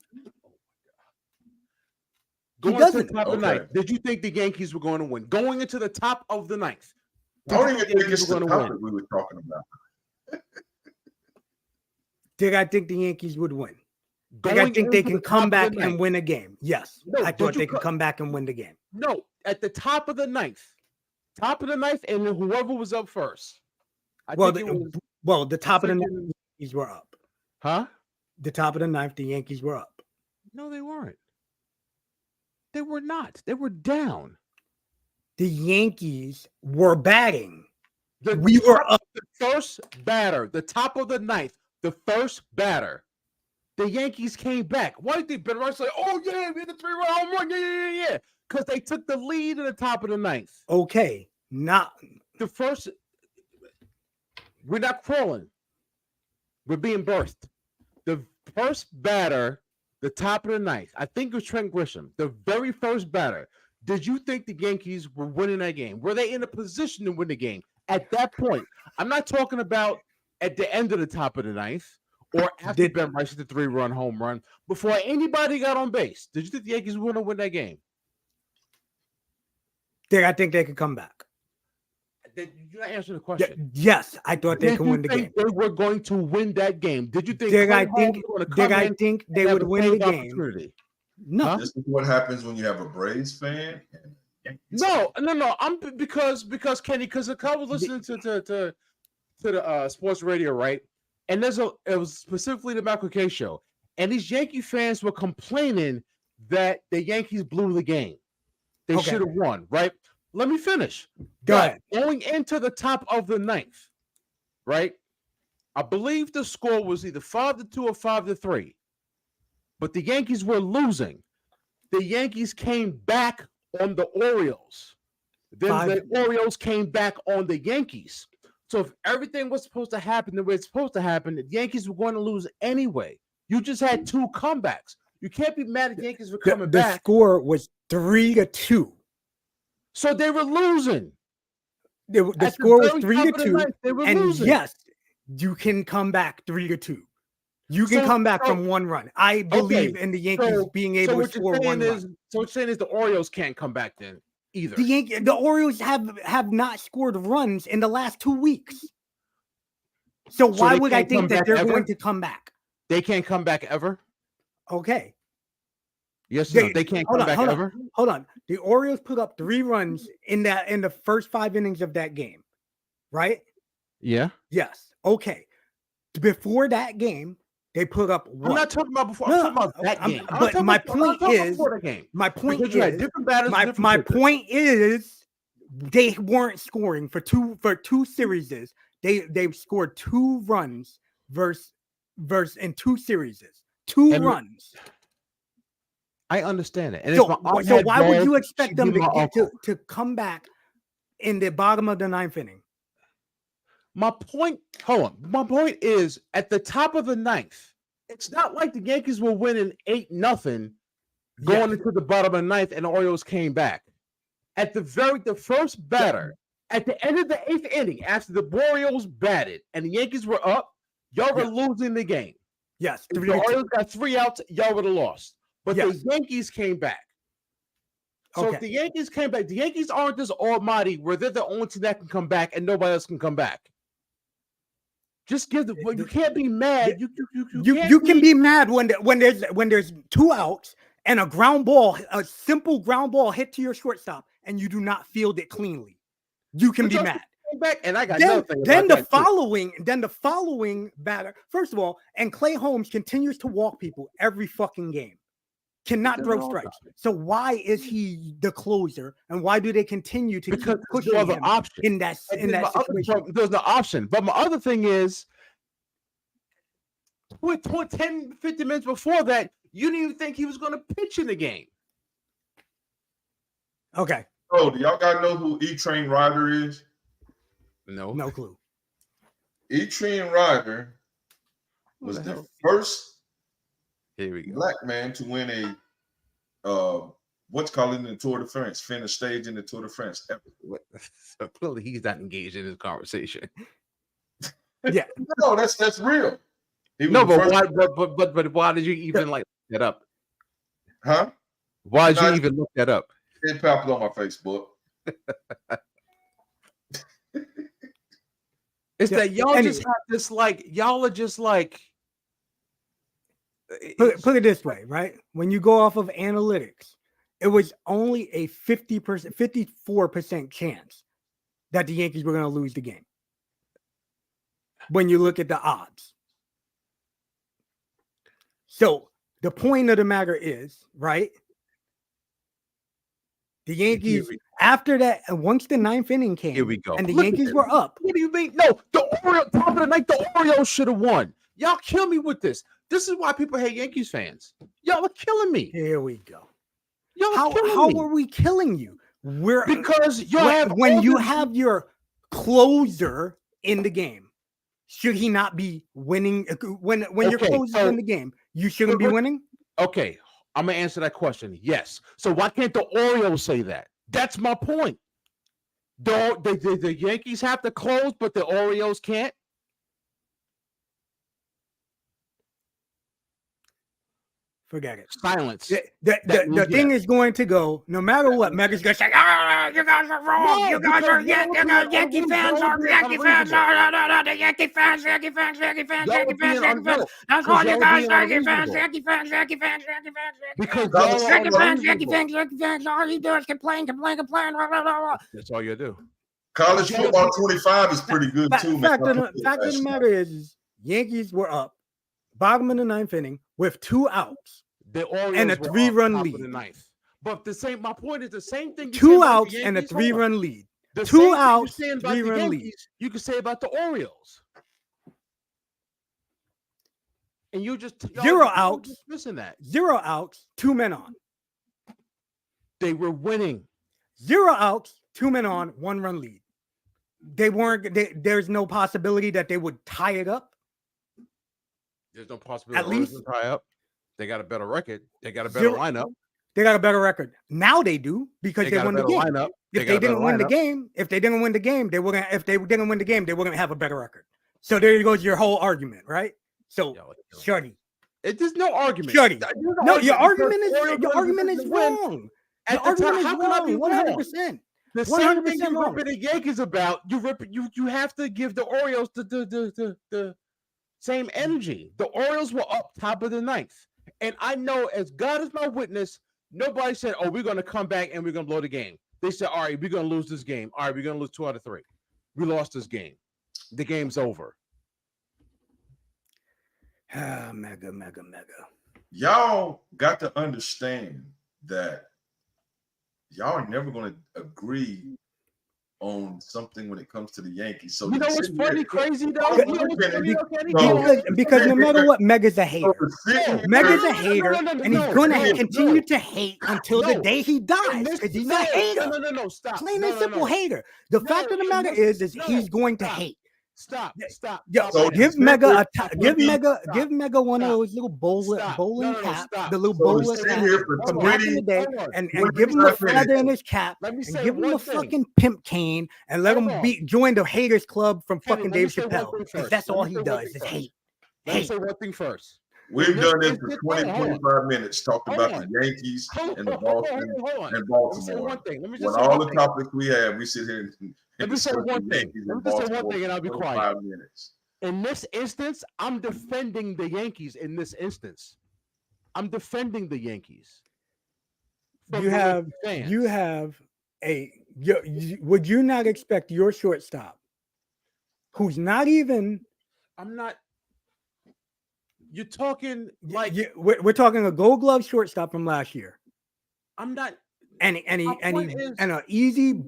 Going doesn't. to the top of the ninth, did you think the Yankees were going to win? Going into the top of the ninth, I don't even think it's the topic we were talking about. Did I think the Yankees would win? Did I think they can come back and win a game? Yes. No, I thought they could come back and win the game. No, at the top of the ninth, and then whoever was up first. The top of the ninth, the Yankees were up. Huh? The top of the ninth, the Yankees were up. No, they weren't. They were not. They were down. The Yankees were batting. We were up. The first batter, the top of the ninth, the first batter. The Yankees came back. Why did they Ben Rice say, oh, yeah, we hit the 3-run home run? Yeah. Because they took the lead in the top of the ninth. Okay. Not the first. We're not crawling. We're being birthed. The first batter, the top of the ninth, I think it was Trent Grisham, the very first batter. Did you think the Yankees were winning that game? Were they in a position to win the game at that point? I'm not talking about at the end of the top of the ninth or after Ben Rice hit the 3-run home run before anybody got on base. Did you think the Yankees were going to win that game? I think they could come back. You're not answering the question. Yes, I thought they could win the game. They were going to win that game. Did you think? I think they would win the game? No. Huh? This is what happens when you have a Braves fan. No. I'm because Kenny, because I was listening to the sports radio, right? And it was specifically the Michael K show, and these Yankee fans were complaining that the Yankees blew the game. They should have won, right? Let me finish. Go ahead. Going into the top of the ninth, right? I believe the score was either 5-2 or 5-3, but the Yankees were losing. The Yankees came back on the Orioles. Then the Orioles came back on the Yankees. So if everything was supposed to happen the way it's supposed to happen, the Yankees were going to lose anyway. You just had 2 comebacks. You can't be mad at the Yankees for coming back. The score was 3-2. So they were losing. The score was 3-2. And losing. Yes, you can come back 3-2. You can come back from 1 run. I believe in the Yankees being able to score 1 run. So what you're saying is the Orioles can't come back then either. The Orioles have not scored runs in the last 2 weeks. So why would I think that they're going to come back? They can't come back ever? Okay. Yes, they can't come back ever. Hold on. The Orioles put up 3 runs in the first 5 innings of that game, right? Yeah. Yes. Okay. Before that game, they put up 1. I'm not talking about before. I'm talking about that game. But my point is, they weren't scoring for two series. They've scored 2 runs versus in 2 series. 2 runs. I understand it. And so why would you expect them to come back in the bottom of the 9th inning? My point is at the top of the 9th, it's not like the Yankees were winning 8-0 going into the bottom of the 9th and the Orioles came back. At the first batter, at the end of the 8th inning, after the Orioles batted and the Yankees were up, y'all were losing the game. Yes. If the Orioles got 3 outs, y'all would have lost. But the Yankees came back. So if the Yankees came back, the Yankees aren't this almighty where they're the only team that can come back and nobody else can come back. Just give you can't be mad. You can be mad when there's 2 outs and a simple ground ball hit to your shortstop and you do not field it cleanly. You can be mad. Back, and I got then the following batter, first of all, and Clay Holmes continues to walk people every fucking game. Cannot throw strikes. So why is he the closer, and why do they continue to keep pushing him in that situation? There's no option. But my other thing is, with 10, 15 minutes before that, you didn't even think he was going to pitch in the game. Okay. Oh, do y'all guys know who E-Train Ryder is? No clue. E-Train Ryder was the first black man to win a what's called in the Tour de France, finish stage in the Tour de France ever. So clearly he's not engaged in this conversation. Yeah, no, that's real. No, but why? But why did you even like that up? Huh? Why did you Guys- even look that up? It popped on my Facebook. It's Yeah, that y'all and just have this like y'all are just like put it this way, right? When you go off of analytics, it was only a 50%, 54% chance that the Yankees were going to lose the game. When you look at the odds. So the point of the matter is, right? The Yankees, after that, once the ninth inning came, here we go. and the Look at Yankees this. were up. What do you mean? No, the Orioles, top of the night, the Orioles should have won. Y'all kill me with this. This is why people hate Yankees fans. Y'all are killing me. Here we go. Y'all are killing How me. are we killing you? We're Because y'all have when all you this- have your closer in the game, should he not be winning? When your Okay, closer's so- in the game, you shouldn't be but- winning. Okay, I'm gonna answer that question. Yes. So why can't the Orioles say that? That's my point. The Yankees have to close, but the Orioles can't. Forget it. Silence. The thing is going to go no matter what. Mega's gonna say, you guys are wrong. No, you guys are because Yankee fans are Yankee fans. The Yankee fans, Yankee fans, Yankee fans, Y'all Yankee are being fans, Yankee fans. unreal. That's Because all you y'all guys, being Yankee fans, unreasonable. Yankee fans, Yankee fans, Yankee fans, Yankee fans. Because Y'all y'all are are Yankee fans, Yankee unreasonable. fans, Yankee fans. All you do is complain. That's all you do. College football 25 is pretty good too, man. Fact of the matter is, Yankees were up, bottom of the ninth inning with 2 outs. The Orioles And a were up 3-run top of lead. the ninth. But my point is the same thing. You say 2 about the outs and a Yankees. Hold on. 3-run lead. The 2 same thing outs, you're saying about the 3-run lead. Yankees, you can say about the Orioles. And you just y'all 0 just outs. dismissing that 0 outs, 2 men on. they were winning. 0 outs, 2 men on, 1-run lead. There's no possibility that they would tie it up. There's no possibility. At the Orioles least- will tie up. They got a better record. They got a better 0 lineup. They got a better record. Now they do because They they got a won the better game. lineup. If got they a better didn't win the lineup. game, they didn't win the game, they were gonna have a better record. So there goes your whole argument, right? So Y'all are killing me. Shorty. There's no argument. Shorty. There's no No, your because argument is Orioles your were in argument is position to win. wrong. At Your the time, argument is how can I be wrong, wrong? 100%. The same thing 100% you wrong. ripping the Yankees about, you have to give the Orioles the same energy. The Orioles were up top of the ninth. And I know, as God is my witness, nobody said, oh, we're going to come back and we're going to blow the game. They said, all right, we're going to lose this game. All right, we're going to lose 2 out of 3. We lost this game. The game's over. Mega. Y'all got to understand that y'all are never going to agree on something when it comes to the Yankees. So You know what's funny, crazy though? Because- You know what's funny, though, Kenny? Because no matter what, Mega's a hater. Mega's Mega's a no, hater, no, and he's going to continue no. to hate until the No. day he dies because he's a hater. No, stop. Plain No, and no, simple no. hater. The fact of the matter is he's going to hate. Stop. Yo, So give the Mega simple- give Mega Stop. give Mega one of Stop. those little bowling No, caps, stop. the little So bowler to sit cap here for from back in the 20 day, Hold on. and Wait, give him a let me feather finish. in his cap, Let me and say give him one a thing. fucking pimp cane, and let Hold him on. join the haters club from Kenny, fucking let me Dave say one Chappelle. thing 'Cause first. that's Let all me he say one does thing is first. hate. Let me Hate. say one thing first. We've This done this is for just- 20, hold on. 25 minutes, talked Hold about on. the Yankees Hold and the on. Boston Hold and on. Let me say Baltimore. one thing. Let me When just say all one the thing. topics we have, we sit here and Let me say discuss one the thing. Yankees Let and me just say one Baltimore thing and I'll be for quiet. 25 minutes. In this instance, I'm defending the Yankees. In this instance, I'm defending the Yankees. from You the have fans. you have would you not expect your shortstop, who's not even I'm not. You're talking like we're talking a Gold Glove shortstop from last year, I'm not. and My point is- an easy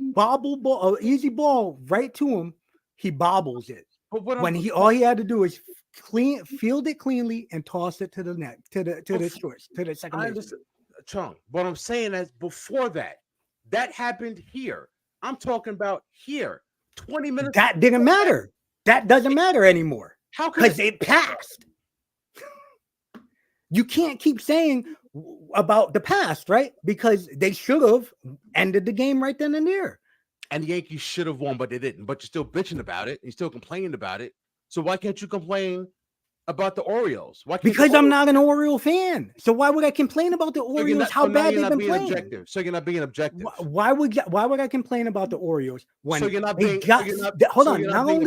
easy ball right to him, he bobbles it. But what When I'm, all he had to do is field it cleanly and toss it to the net to the shorts to the second I base. understand, Chung. What I'm saying is before that happened here. I'm talking about here. 20 minutes. That didn't matter. That doesn't matter anymore How could because it passed. You can't keep saying about the past, right? Because they should have ended the game right then and there. And the Yankees should have won, but they didn't. But you're still bitching about it. You're still complaining about it. So why can't you complain about the Orioles? Why can't Because the I'm Orioles- not an Oriole fan. So why would I complain about the So you're Orioles? not- How so now bad you're they've not been being playing? objective. So you're not being objective. Why would I complain about the Orioles when So you're not they being- so got? you're not- Hold so on. you're not Not being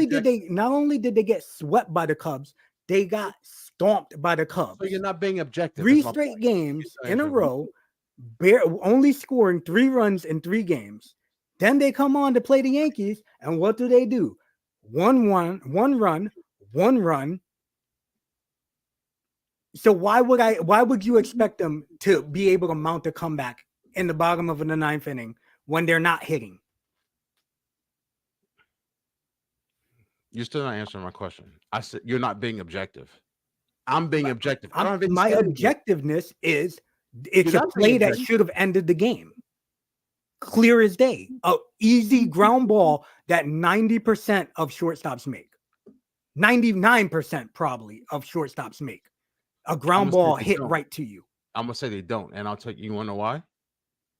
only did they get swept by the Cubs, they got stomped by the Cubs. So you're not being objective. Three is my straight point. games You're in a saying- row, only scoring 3 runs in 3 games. Then they come on to play the Yankees, and what do? 1 run, 1 run. So why would you expect them to be able to mount a comeback in the bottom of the 9th inning when they're not hitting? You're still not answering my question. I said you're not being objective. I'm being objective. I don't have any My say in it. objectiveness is it's You're a not being play that objective. should have ended the game. Clear as day. A easy ground ball that 90% of shortstops make. 99% probably of shortstops make. A ground gonna say ball they hit don't. right to you. I'm gonna say they don't, and I'll tell you. You want to know why?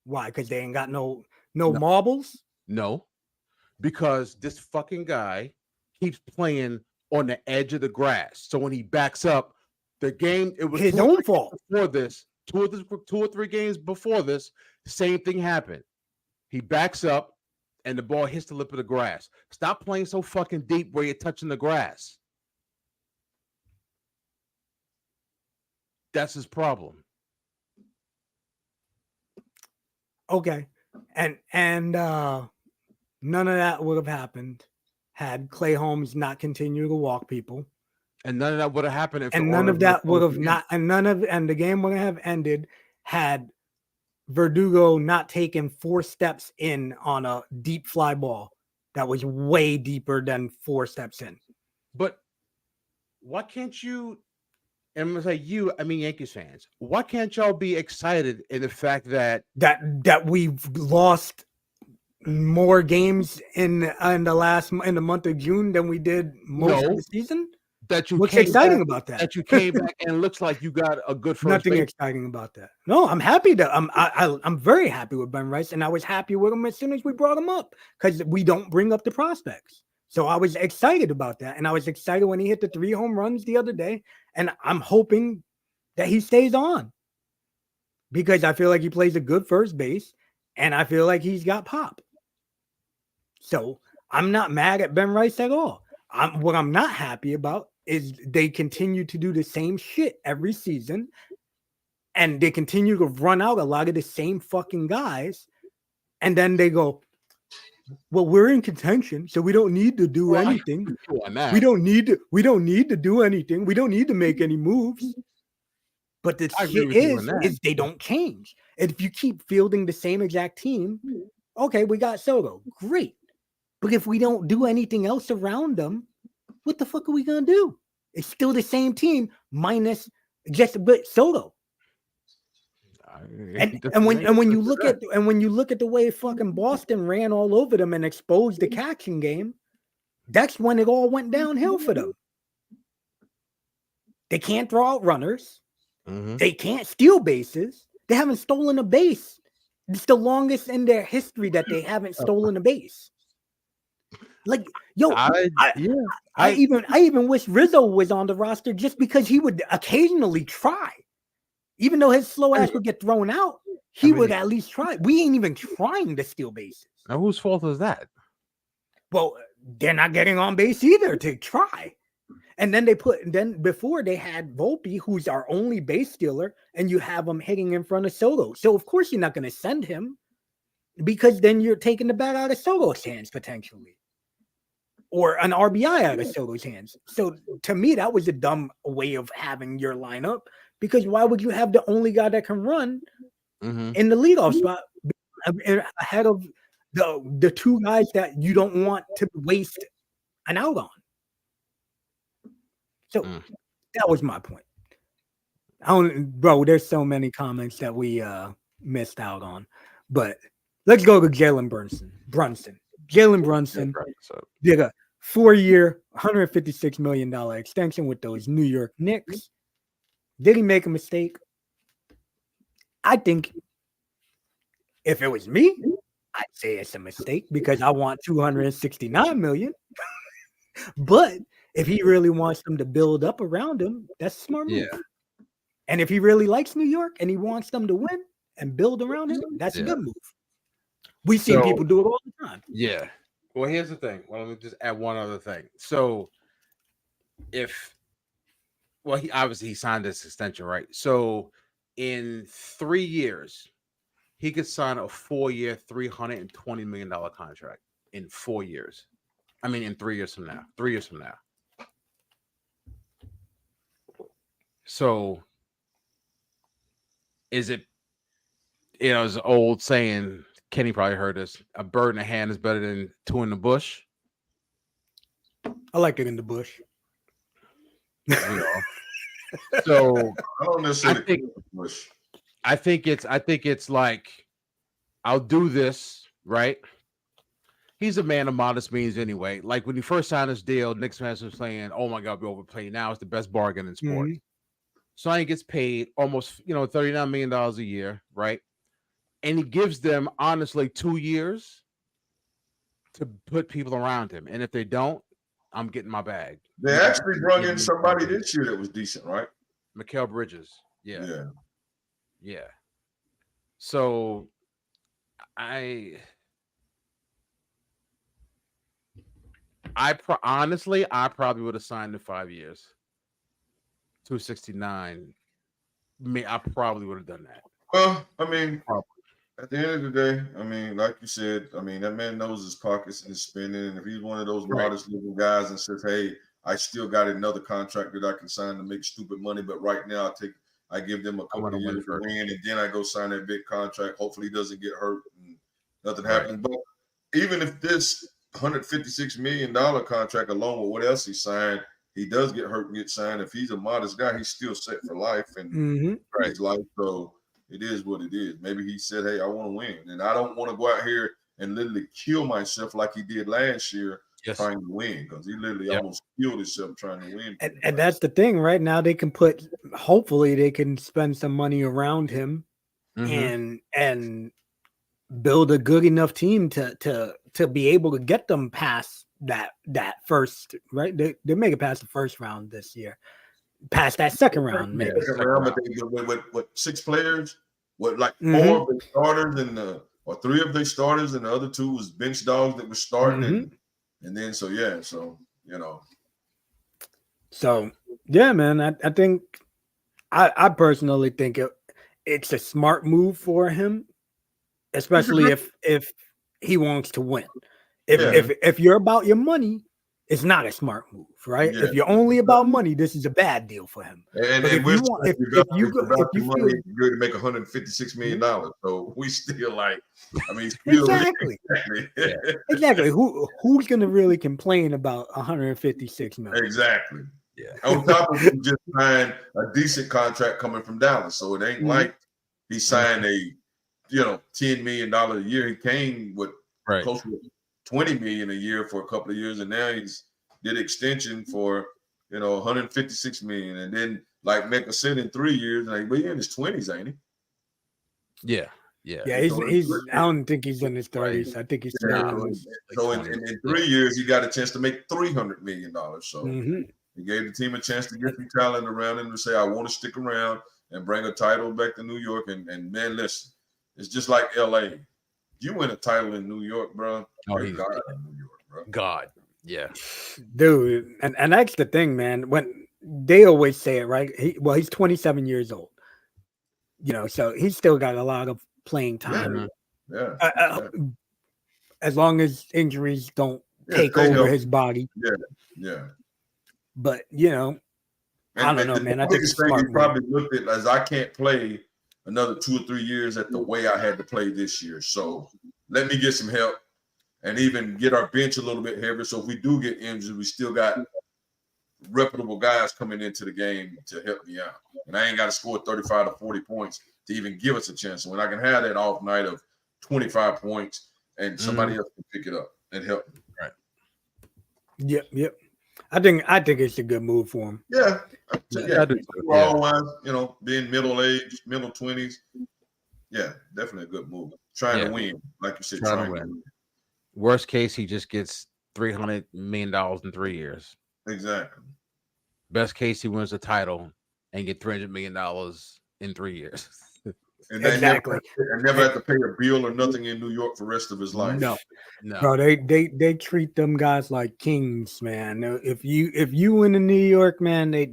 Why? Because they ain't got no No. marbles. No, because this fucking guy keeps playing on the edge of the grass. So when he backs up, the game it was His 2 or own 3 fault. games before this. 2 or 3 games before this, same thing happened. He backs up, and the ball hits the lip of the grass. Stop playing so fucking deep where you're touching the grass. That's his problem. Okay. And none of that would have happened had Clay Holmes not continued to walk people. And none of that would have happened if And the none of Orioles that were would have close not and the game would have ended had Verdugo not taken 4 steps in on a deep fly ball that was way deeper than 4 steps in. But why can't you? And I'm gonna say you, I mean Yankees fans. Why can't y'all be excited in the fact that That we've lost more games in the month of June than we did most of No. the season? you What's came exciting back, about that? that you came back and it looks like you got a good first Nothing base? exciting about that. No, I'm happy that I'm very happy with Ben Rice, and I was happy with him as soon as we brought him up because we don't bring up the prospects. So I was excited about that, and I was excited when he hit the 3 home runs the other day, and I'm hoping that he stays on because I feel like he plays a good first base, and I feel like he's got pop. So I'm not mad at Ben Rice at all. What I'm not happy about is they continue to do the same shit every season, and they continue to run out a lot of the same fucking guys, and then they go, well, we're in contention, so we don't need to do anything. We don't need to do anything. We don't need to make any moves. But the shit is they don't change. And if you keep fielding the same exact team, okay, we got Soto. Great. But if we don't do anything else around them, what the fuck are we gonna do? It's still the same team minus just a bit Soto. And when you look at the way fucking Boston ran all over them and exposed the catching game, that's when it all went downhill for them. They can't throw out runners. Mm-hmm. They can't steal bases. They haven't stolen a base. It's the longest in their history that they haven't stolen a base. Like, yo, I even wish Rizzo was on the roster just because he would occasionally try. Even though his slow ass would get thrown out, he would at least try. We ain't even trying to steal bases. Now, whose fault is that? Well, they're not getting on base either to try. And then before they had Volpe, who's our only base stealer, and you have him hitting in front of Soto. So of course you're not going to send him because then you're taking the bat out of Soto's hands potentially, or an RBI out of Soto's hands. So to me, that was a dumb way of having your lineup because why would you have the only guy that can run in the leadoff spot ahead of the 2 guys that you don't want to waste an out on? So that was my point. Bro, there's so many comments that we missed out on. But let's go to Jalen Brunson. Jalen Brunson did a 4-year, $156 million extension with those New York Knicks. Did he make a mistake? I think if it was me, I'd say it's a mistake because I want $269 million. But If he really wants them to build up around him, that's a smart move. Yeah. And if he really likes New York and he wants them to win and build around him, that's a good move. We've seen people do it all the time. Yeah. Well, here's the thing. Well, let me just add one other thing. So, he obviously signed this extension, right? So, in 3 years, he could sign a 4-year, $320 million contract in 4 years. I mean, in 3 years from now. 3 years from now. So, is it, it's an old saying, Kenny probably heard this, a bird in the hand is better than two in the bush. I like it in the bush. So I don't necessarily I think it's like, I'll do this, right? He's a man of modest means anyway. Like when he first signed this deal, Nick Smith was saying, "Oh my God, we overpaid. Now it's the best bargain in sports." So he gets paid almost, $39 million a year, right? And he gives them honestly 2 years to put people around him. And if they don't, I'm getting my bag. They actually brought in somebody this year that was decent, right? Mikal Bridges. Yeah. So honestly, I probably would have signed in 5 years. 269. I probably would have done that. Well, I mean, at the end of the day, I mean, like you said, I mean, that man knows his pockets and his spending. And if he's one of those modest living guys and says, "Hey, I still got another contract that I can sign to make stupid money, but right now I give them a couple of years to win, and then I go sign that big contract. Hopefully, he doesn't get hurt and nothing happens." But even if this $156 million contract, along with what else he signed, he does get hurt and get signed. If he's a modest guy, he's still set for life and his life. So it is what it is. Maybe he said, "Hey, I want to win, and I don't want to go out here and literally kill myself like he did last year trying to win," because he literally almost killed himself trying to win. And that's the thing, right? Now they can hopefully they can spend some money around him and build a good enough team to be able to get them past that first, right? They make it past the first round this year. Past that second round, maybe. What 6 players? What, like 4 of the starters or 3 of the starters, and the other 2 was bench dogs that were starting, and then so yeah, man. I think I personally think it's a smart move for him, especially if he wants to win. If you're about your money, it's not a smart move, right? If you're only about money, this is a bad deal for him. And if you feel you're to make $156 million, so we still like, I mean, exactly. Who's going to really complain about $156 million? Exactly. Yeah. On top of him just signed a decent contract coming from Dallas, so it ain't like he signed a $10 million a year. He came with close to $20 million a year for a couple of years, and now he's did extension for $156 million, and then like Mecca said, in 3 years, like, but he in his 20s, ain't he? Yeah. He's I don't think he's in his 30s. I think he's so in 3 years he got a chance to make $300 million. So he gave the team a chance to get some talent around him to say, "I want to stick around and bring a title back to New York." And man, listen, it's just like LA. You win a title in New York, bro. Oh, he's God in New York, bro. God. Yeah. Dude. And that's the thing, man. When they always say it, right? He's 27 years old. So he's still got a lot of playing time. As long as injuries don't take over his body. Yeah. But I don't know, man. I think it's smart. He probably looked at as I can't play another 2 or 3 years at the way I had to play this year. So let me get some help and even get our bench a little bit heavier. So if we do get injured, we still got reputable guys coming into the game to help me out. And I ain't got to score 35 to 40 points to even give us a chance. So when I can have that off night of 25 points and somebody else can pick it up and help me. Right. Yep. I think it's a good move for him. Yeah. Otherwise, being middle-aged, middle 20s. Yeah, definitely a good move. Trying to win, like you said. Trying to win. Worst case, he just gets $300 million in 3 years. Exactly. Best case, he wins the title and get $300 million in 3 years. And they Exactly. never have to pay a bill or nothing in New York for the rest of his life. No. Bro, they treat them guys like kings, man. If you win in New York, man, they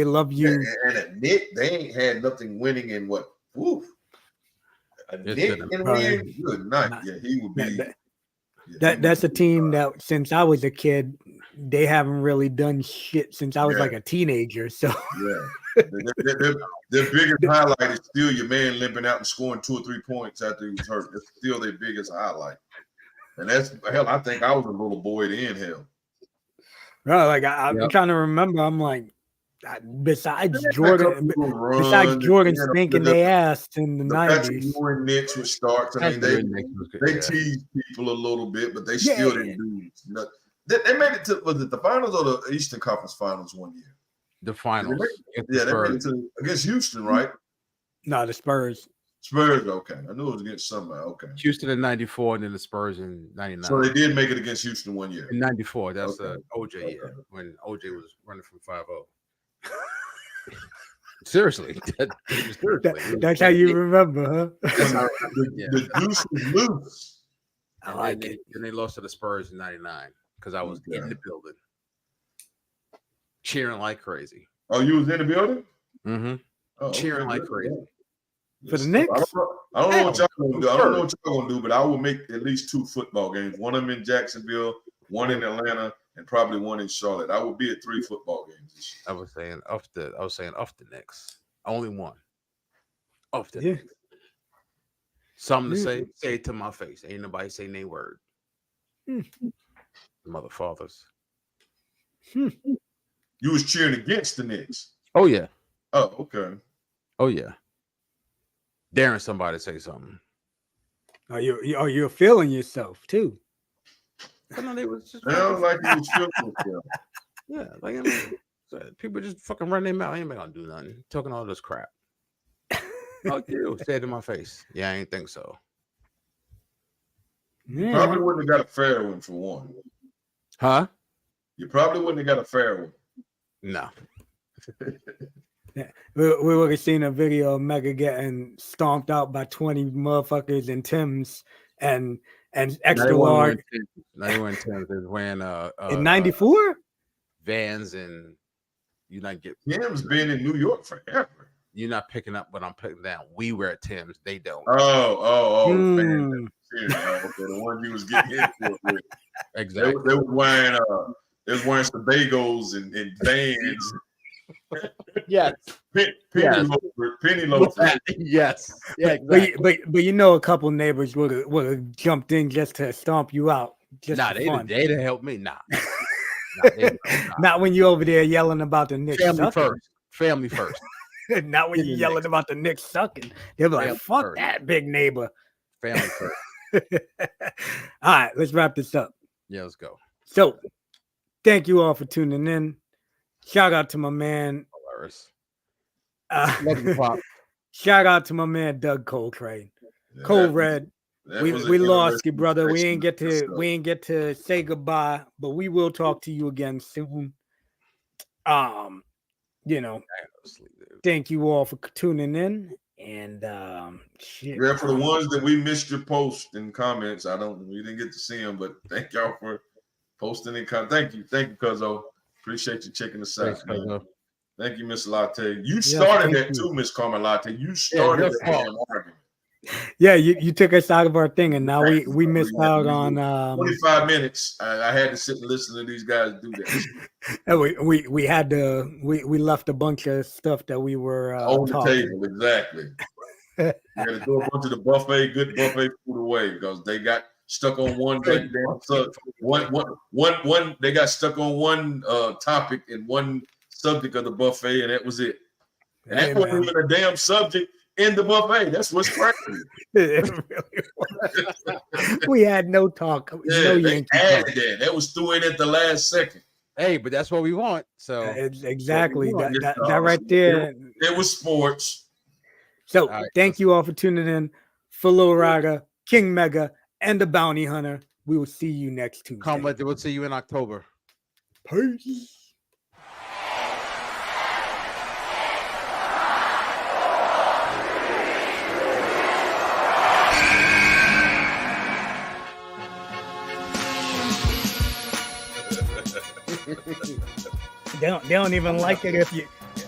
love you. And a Nick, they ain't had nothing winning in what? Oof. A Nick can win. Good night. Yeah, he would be. That's a team that since I was a kid, they haven't really done shit since I was like a teenager. So their biggest highlight is still your man limping out and scoring 2 or 3 points after he was hurt. It's still their biggest highlight. And that's hell. I think I was a little boy then. Hell, bro, like I'm trying to remember. I'm like, besides Jordan spanking their ass in the 90s. More Knicks with starts. I mean, they teased people a little bit, but they still didn't do nothing. They made it to, was it the finals or the Eastern Conference Finals one year? The finals. They made it to against Houston, right? No, the Spurs. Spurs, okay. I knew it was against somebody. Okay. Houston in 94 and then the Spurs in 99. So they did make it against Houston one year. In 94. That's the OJ year when OJ was running from 5-0. Seriously. That's how you remember, huh? The juice was loose. I like it. And they lost to the Spurs in 99 because I was in the building. Cheering like crazy. Oh, you was in the building? Mm-hmm. Oh, cheering like crazy. For the Knicks? I don't know what y'all gonna do. I don't know what y'all gonna do, but I will make at least 2 football games. One of them in Jacksonville, one in Atlanta, and probably one in Charlotte. I will be at 3 football games this year. I was saying off the Knicks. Only one. Off the Knicks. Something to say it to my face. Ain't nobody saying a word. Mother fathers. You was cheering against the Knicks. Oh yeah. Oh, okay. Oh yeah. Daring somebody to say something. You're feeling yourself too. I know they was just like you was feeling yourself. Yeah, like I mean, people just fucking run their mouth. I ain't gonna do nothing. Talking all this crap. Fuck you. Say it to my face. Yeah, I ain't think so. You probably wouldn't have got a fair one for one. Huh? You probably wouldn't have got a fair one. No. We would have seen a video of Mega getting stomped out by 20 motherfuckers in Tim's and extra large. Not even Tim's. They're wearing in 94 Vans, and you not get Tim's been in New York forever. You're not picking up what I'm picking down. We wear Tim's. They don't. Man. The one you was getting hit with. Exactly. They was wearing Sebagos and Vans. Yes. Penny loafers. Yes. Yeah. Exactly. But you know, a couple neighbors would have jumped in just to stomp you out. Just they didn't help me. Nah. Not when you're over there yelling about the Knicks. Family first. Not when you're yelling about the Knicks sucking. They'll be like, fuck that big neighbor. Family first. All right, let's wrap this up. Yeah, let's go. So, thank you all for tuning in. Shout out to my man. Shout out to my man Doug Coltrane. Cold Red. We lost you, brother. We ain't get to say goodbye, but we will talk to you again soon. Thank you all for tuning in. And for the ones that we missed your post and comments, we didn't get to see them, but thank y'all for posting and thank you, Cuzzo. Appreciate you checking us out. Thank you, Miss Latte. You started that too, Miss Carmen Latte. You started that argument. Yeah, you took us out of our thing, and now we missed out on 25 minutes. I had to sit and listen to these guys do that. And we left a bunch of stuff that we were on the table. Exactly. We had to throw a bunch of the good buffet food away because they got stuck on one they got stuck on one topic and one subject of the buffet, and that was it. And that wasn't even a damn subject in the buffet. That's what's crazy. It really was. We had no talk. They added that. That was threw in at the last second. Hey, but that's what we want. So exactly that right there. It was sports. So thank you all for tuning in. For Lil Raga, King Mega, and the Bounty Hunter. We will see you next Tuesday. We'll see you in October. Peace. They don't even like it if you